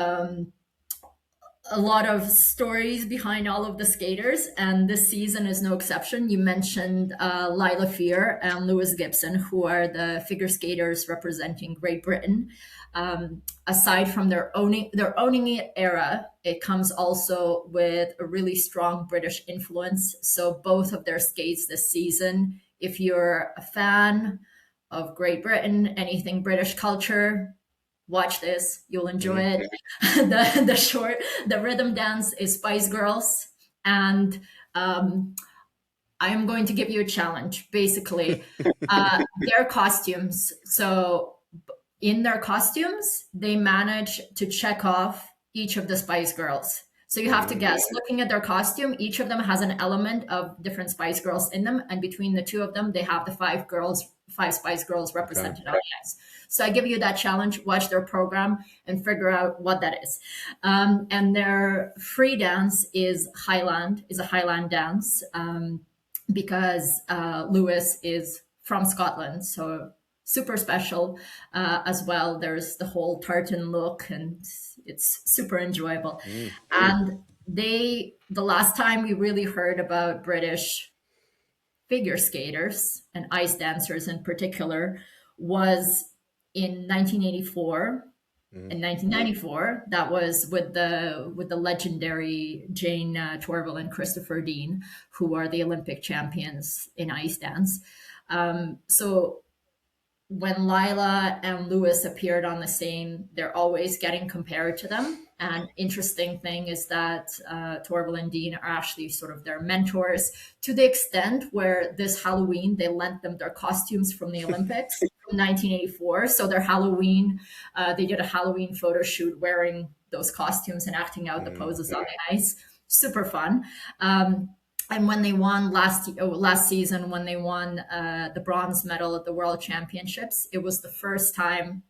Speaker 2: a lot of stories behind all of the skaters, and this season is no exception. You mentioned Lila Fear and Lewis Gibson, who are the figure skaters representing Great Britain. Aside from their owning it era, it comes also with a really strong British influence. So both of their skates this season, if you're a fan of Great Britain, anything British culture, watch this. You'll enjoy it. The rhythm dance is Spice Girls, and I am going to give you a challenge. Basically, their costumes. So in their costumes, they manage to check off each of the Spice Girls. So you have to guess. Looking at their costume, each of them has an element of different Spice Girls in them, and between the two of them, they have the five Spice Girls represented on the ice. So I give you that challenge. Watch their program and figure out what that is. And their free dance is a Highland dance, because Lewis is from Scotland, so super special as well. There's the whole tartan look, and it's super enjoyable. And the last time we really heard about British figure skaters and ice dancers in particular was in 1984. In 1994, that was with the legendary Jane Torvill and Christopher Dean, who are the Olympic champions in ice dance. So when Lila and Lewis appeared on the scene, they're always getting compared to them. And interesting thing is that Torvill and Dean are actually sort of their mentors, to the extent where this Halloween, they lent them their costumes from the Olympics from 1984. So their Halloween, they did a Halloween photo shoot wearing those costumes and acting out the poses on the ice. Super fun. And when they won last season, when they won the bronze medal at the World Championships, it was the first time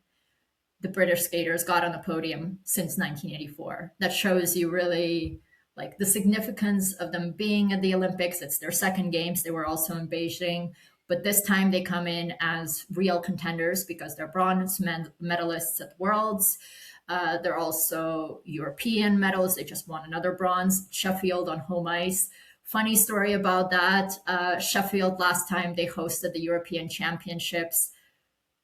Speaker 2: the British skaters got on the podium since 1984. That shows you really like the significance of them being at the Olympics. It's their second games. They were also in Beijing, but this time they come in as real contenders because they're bronze medalists at Worlds. They're also European medals. They just won another bronze, Sheffield on home ice. Funny story about that. Sheffield, last time they hosted the European Championships,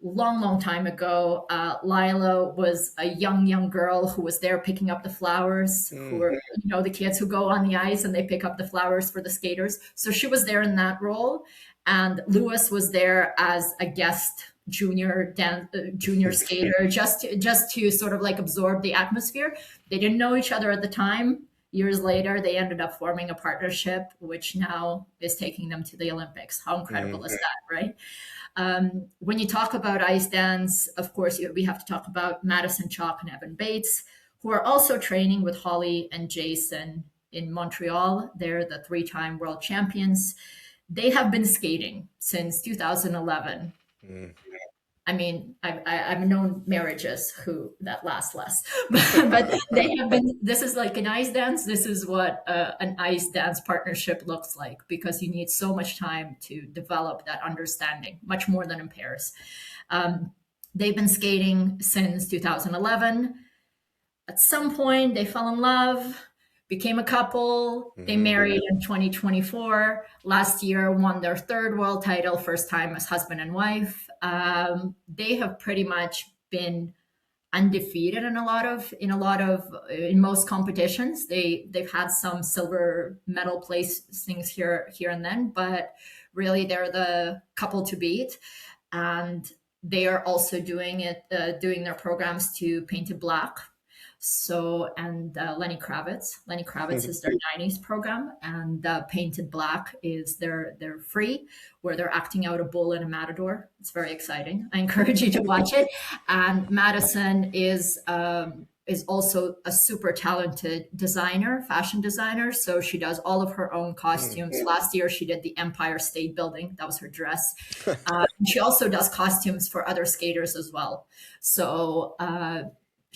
Speaker 2: long time ago. Lila was a young girl who was there picking up the flowers, who were, the kids who go on the ice and they pick up the flowers for the skaters. So she was there in that role. And Lewis was there as a guest junior skater, just to sort of like absorb the atmosphere. They didn't know each other at the time. Years later, they ended up forming a partnership, which now is taking them to the Olympics. How incredible is that, right? When you talk about ice dance, of course, we have to talk about Madison Chalk and Evan Bates, who are also training with Holly and Jason in Montreal. They're the three-time world champions. They have been skating since 2011. I mean, I've known marriages who that last less, but they have been. This is like an ice dance. This is what an ice dance partnership looks like, because you need so much time to develop that understanding, much more than in pairs. They've been skating since 2011. At some point, they fell in love, became a couple. They married in 2024. Last year, won their third world title, first time as husband and wife. They have pretty much been undefeated in most competitions. They've had some silver medal placings here and then, but really they're the couple to beat. And they are also doing their programs to Painted Black. So, and Lenny Kravitz is their 90s program, and Painted Black is their free, where they're acting out a bull and a matador. It's very exciting. I encourage you to watch it. And Madison is also a super talented designer, fashion designer. So she does all of her own costumes. Last year, she did the Empire State Building. That was her dress. She also does costumes for other skaters as well. So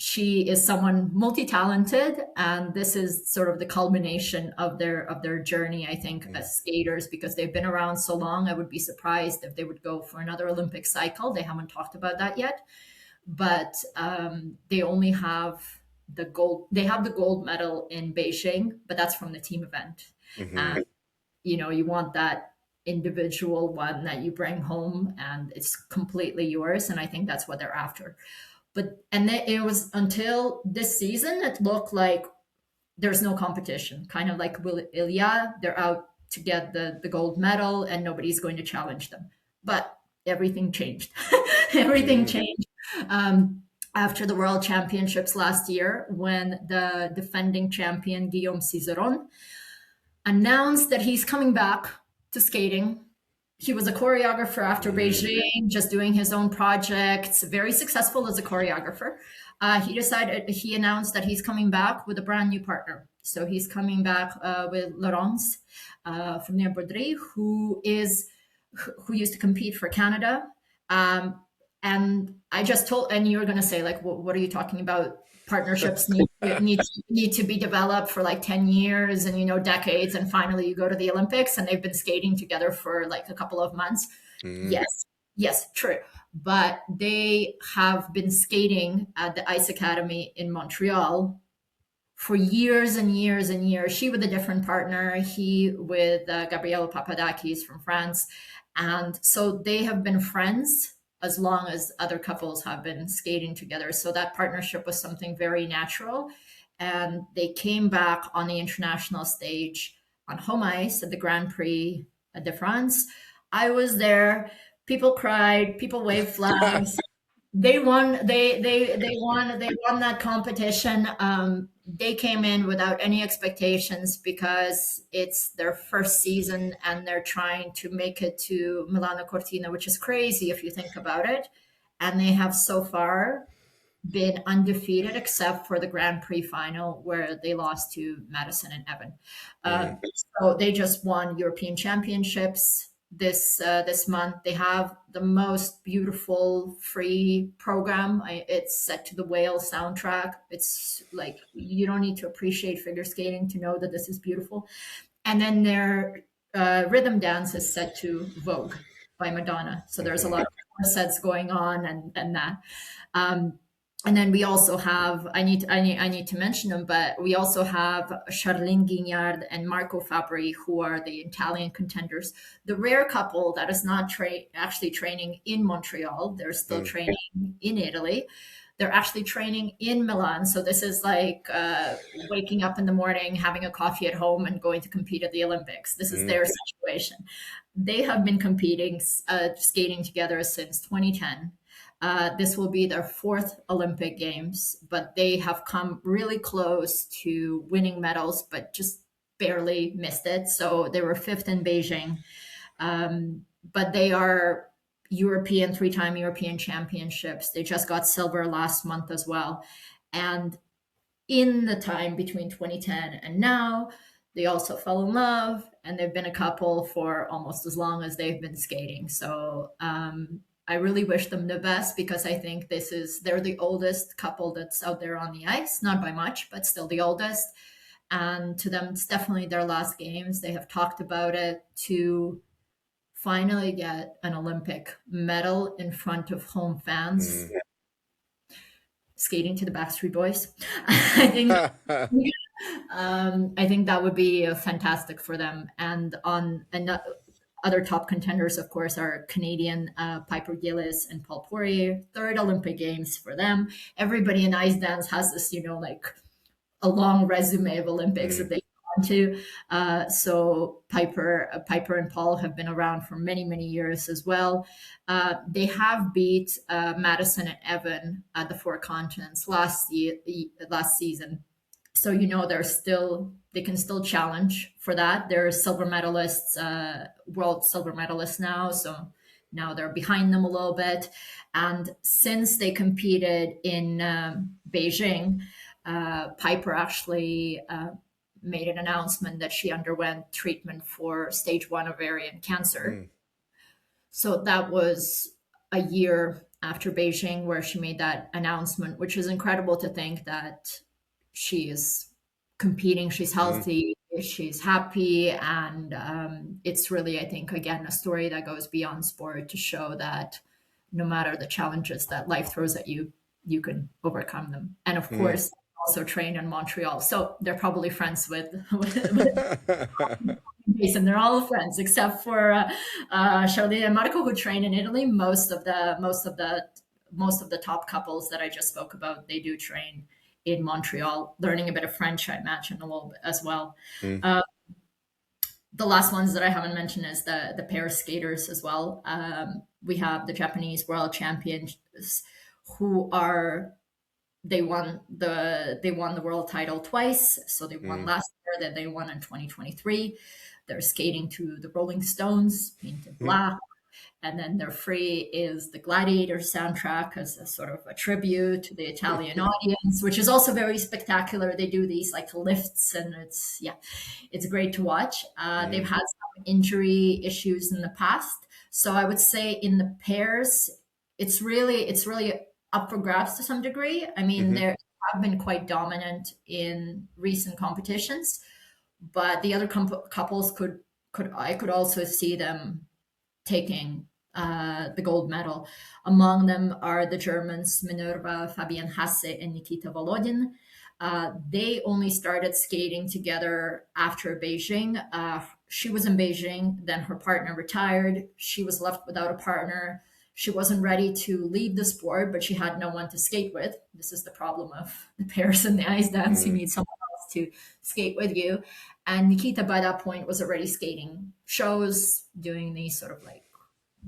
Speaker 2: she is someone multi-talented, and this is sort of the culmination of their journey, I think, as skaters, because they've been around so long. I would be surprised if they would go for another Olympic cycle. They haven't talked about that yet, but they only have the gold. They have the gold medal in Beijing, but that's from the team event. And you want that individual one that you bring home, and it's completely yours. And I think that's what they're after. And then it was until this season, it looked like there's no competition, kind of like Ilya, they're out to get the gold medal and nobody's going to challenge them. But everything changed. Everything changed after the World Championships last year, when the defending champion, Guillaume Cizeron, announced that he's coming back to skating. He was a choreographer after Beijing, just doing his own projects, very successful as a choreographer. He announced that he's coming back with a brand new partner. So he's coming back with Laurence from near Baudry, who used to compete for Canada. And I just told, and you're going to say, like, what are you talking about? Partnerships need to be developed for like 10 years and, decades. And finally you go to the Olympics, and they've been skating together for like a couple of months. Yes, true. But they have been skating at the Ice Academy in Montreal for years and years and years. She with a different partner, he with Gabriele Papadakis from France. And so they have been friends as long as other couples have been skating together. So that partnership was something very natural. And they came back on the international stage on home ice at the Grand Prix de France. I was there. People cried. People waved flags. They won. They won that competition. They came in without any expectations, because it's their first season and they're trying to make it to Milano Cortina, which is crazy if you think about it. And they have so far been undefeated except for the Grand Prix final, where they lost to Madison and Evan. So they just won European Championships this month. They have the most beautiful free program. It's set to the Whale soundtrack. It's like, you don't need to appreciate figure skating to know that this is beautiful. And then their rhythm dance is set to Vogue by Madonna. So there's a lot of sets going on and that. And then we also have, I need to mention them, but we also have Charlene Guignard and Marco Fabri, who are the Italian contenders. The rare couple that is not actually training in Montreal. They're still training in Italy. They're actually training in Milan. So this is like waking up in the morning, having a coffee at home, and going to compete at the Olympics. This is their situation. They have been competing, skating together since 2010. This will be their fourth Olympic Games, but they have come really close to winning medals, but just barely missed it. So they were fifth in Beijing, but they are three-time European championships. They just got silver last month as well. And in the time between 2010 and now, they also fell in love, and they've been a couple for almost as long as they've been skating. So I really wish them the best because I think they're the oldest couple that's out there on the ice, not by much, but still the oldest. And to them, it's definitely their last games. They have talked about it to finally get an Olympic medal in front of home fans, skating to the Backstreet Boys. I think I think that would be fantastic for them. And other top contenders, of course, are Canadian Piper Gillis and Paul Poirier. Third Olympic Games for them. Everybody in ice dance has this, like a long resume of Olympics that they've gone to. So Piper and Paul have been around for many, many years as well. They have beat Madison and Evan at the Four Continents last season. So they can still challenge for that. They're silver medalists, world silver medalists now. So now they're behind them a little bit. And since they competed in Beijing, Piper actually made an announcement that she underwent treatment for stage 1 ovarian cancer. So that was a year after Beijing where she made that announcement, which is incredible to think that she is competing, she's healthy, she's happy. And it's really, I think, again, a story that goes beyond sport to show that no matter the challenges that life throws at you, you can overcome them. And of course, also train in Montreal. So they're probably friends with and they're all friends except for Charlie and Marco, who train in Italy. Most of the top couples that I just spoke about, they do train in Montreal, learning a bit of French, I imagine, a little bit as well. The last ones that I haven't mentioned is the pair skaters as well. We have the Japanese world champions they won the world title twice. So they won last year, then they won in 2023. They're skating to the Rolling Stones, painted black. And then their free is the Gladiator soundtrack as a sort of a tribute to the Italian audience, which is also very spectacular. They do these like lifts and it's great to watch. They've had some injury issues in the past. So I would say in the pairs, it's really up for grabs to some degree. I mean, they have been quite dominant in recent competitions, but the other couples I could also see them taking the gold medal. Among them are the Germans Minerva Fabian Hasse and Nikita Volodin. They only started skating together after Beijing. She was in Beijing, then her partner retired. She was left without a partner. She wasn't ready to leave the sport, but she had no one to skate with. This is the problem of the pairs in the ice dance. You need someone else to skate with you. And Nikita, by that point, was already skating shows, doing these sort of like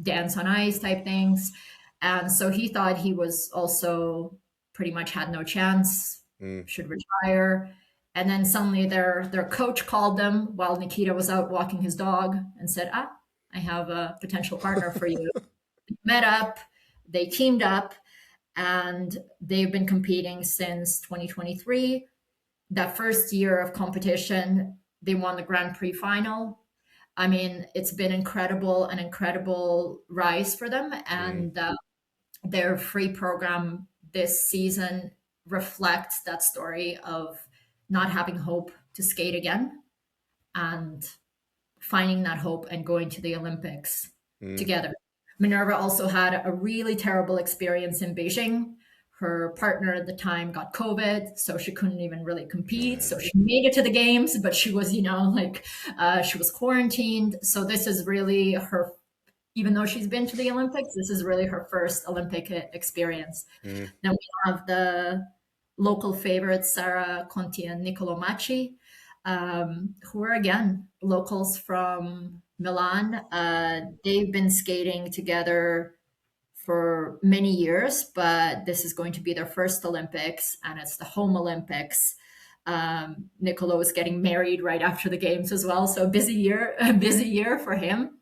Speaker 2: dance on ice type things. And so he thought he was also pretty much had no chance, should retire. And then suddenly their coach called them while Nikita was out walking his dog and said, I have a potential partner for you. They met up, they teamed up, and they've been competing since 2023. That first year of competition, they won the Grand Prix final. I mean, it's been an incredible rise for them. And their free program this season reflects that story of not having hope to skate again and finding that hope and going to the Olympics together. Minerva also had a really terrible experience in Beijing. Her partner at the time got COVID, so she couldn't even really compete. So she made it to the games, but she was, she was quarantined. So this is really her, even though she's been to the Olympics, this is really her first Olympic experience. Then we have the local favorites, Sara Conti and Niccolò Macci, who are, again, locals from Milan. They've been skating together for many years, but this is going to be their first Olympics, and it's the home Olympics. Niccolò is getting married right after the games as well, so a busy year for him.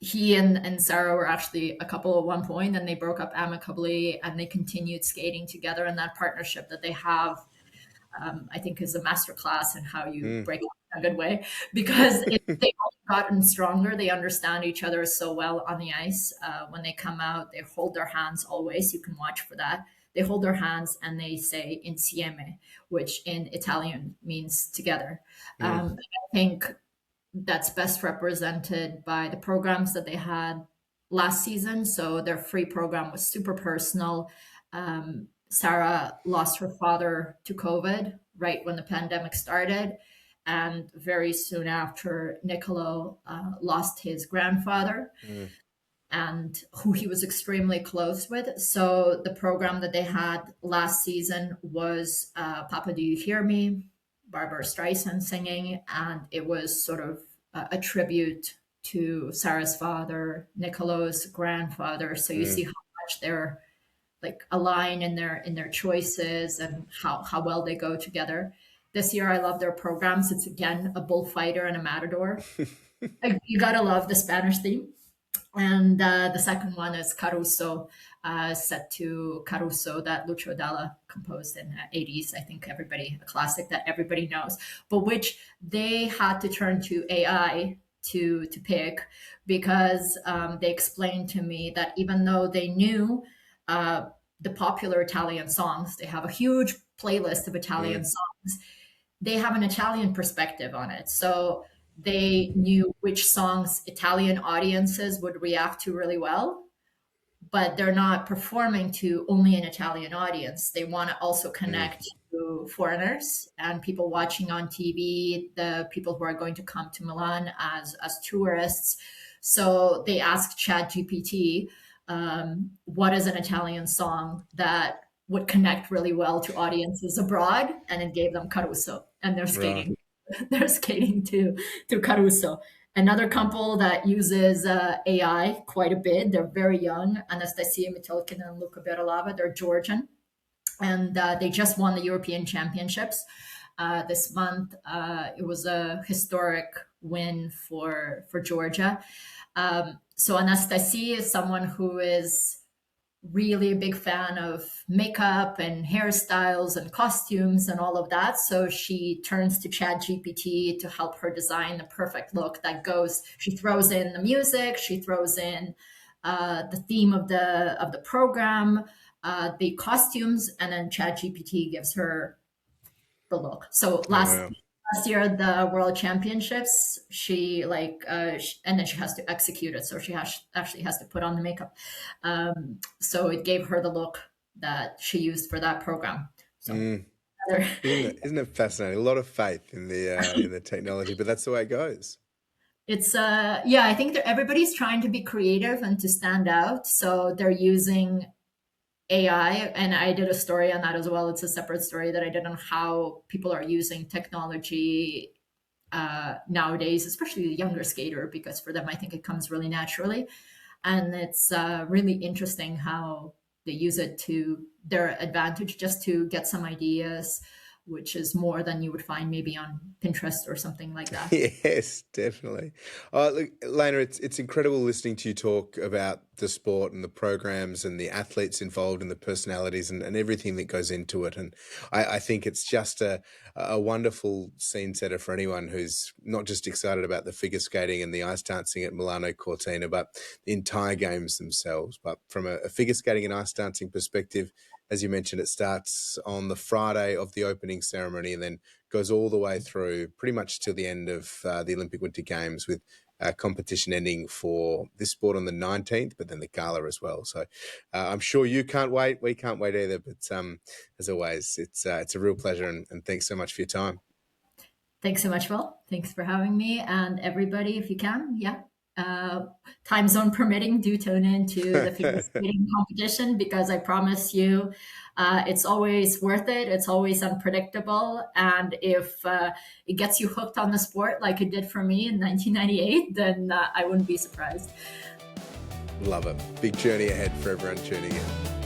Speaker 2: He and Sarah were actually a couple at one point, and they broke up amicably, and they continued skating together. And that partnership that they have, I think, is a masterclass in how you break up in a good way, because they've gotten stronger. They understand each other so well on the ice. When they come out, they hold their hands always. You can watch for that. They hold their hands and they say insieme, which in Italian means together. I think that's best represented by the programs that they had last season. So their free program was super personal. Sarah lost her father to COVID right when the pandemic started. And very soon after, Nicolo lost his grandfather, and who he was extremely close with. So the program that they had last season was Papa Do You Hear Me? Barbara Streisand singing, and it was sort of a tribute to Sarah's father, Nicolo's grandfather. So you see how much they're like aligned in their choices and how well they go together. This year, I love their programs. It's again a bullfighter and a matador. You gotta love the Spanish theme. And the second one is Caruso, set to Caruso that Lucio Dalla composed in the 80s. I think a classic that everybody knows, but which they had to turn to AI to pick, because they explained to me that even though they knew the popular Italian songs, they have a huge playlist of Italian songs, they have an Italian perspective on it. So they knew which songs Italian audiences would react to really well, but they're not performing to only an Italian audience. They want to also connect to foreigners and people watching on TV, the people who are going to come to Milan as tourists. So they asked ChatGPT, what is an Italian song that would connect really well to audiences abroad? And it gave them Caruso, and they're skating. Right. They're skating to Caruso. Another couple that uses AI quite a bit. They're very young. Anastasia Mitilkin and Luca Berolava. They're Georgian, and they just won the European Championships this month. It was a historic win for Georgia. So Anastasia is someone who is really a big fan of makeup and hairstyles and costumes and all of that. So she turns to ChatGPT to help her design the perfect look that goes. She throws in the music, she throws in the theme of the program, the costumes, and then ChatGPT gives her the look. So last year at the World Championships, she and then she has to execute it. So she actually has to put on the makeup. So it gave her the look that she used for that program. So
Speaker 1: isn't it fascinating? A lot of faith in the technology, but that's the way it goes.
Speaker 2: It's I think everybody's trying to be creative and to stand out. So they're using AI, and I did a story on that as well. It's a separate story that I did on how people are using technology nowadays, especially the younger skater, because for them, I think it comes really naturally. And it's really interesting how they use it to their advantage just to get some ideas, which is more than you would find maybe on Pinterest or something like that.
Speaker 1: Yes, definitely. Look, Lena, it's incredible listening to you talk about the sport and the programs and the athletes involved and the personalities and everything that goes into it. And I think it's just a wonderful scene setter for anyone who's not just excited about the figure skating and the ice dancing at Milano Cortina, but the entire games themselves. But from a figure skating and ice dancing perspective, as you mentioned, it starts on the Friday of the opening ceremony and then goes all the way through pretty much till the end of the Olympic Winter Games, with competition ending for this sport on the 19th, but then the gala as well. So I'm sure you can't wait. We can't wait either. But as always, it's a real pleasure, and thanks so much for your time.
Speaker 2: Thanks so much, Will. Thanks for having me. And everybody, if you can, time zone permitting, do tune into the figure skating competition, because I promise you, it's always worth it. It's always unpredictable. And if it gets you hooked on the sport like it did for me in 1998, then I wouldn't be surprised.
Speaker 1: Love it. Big journey ahead for everyone tuning in.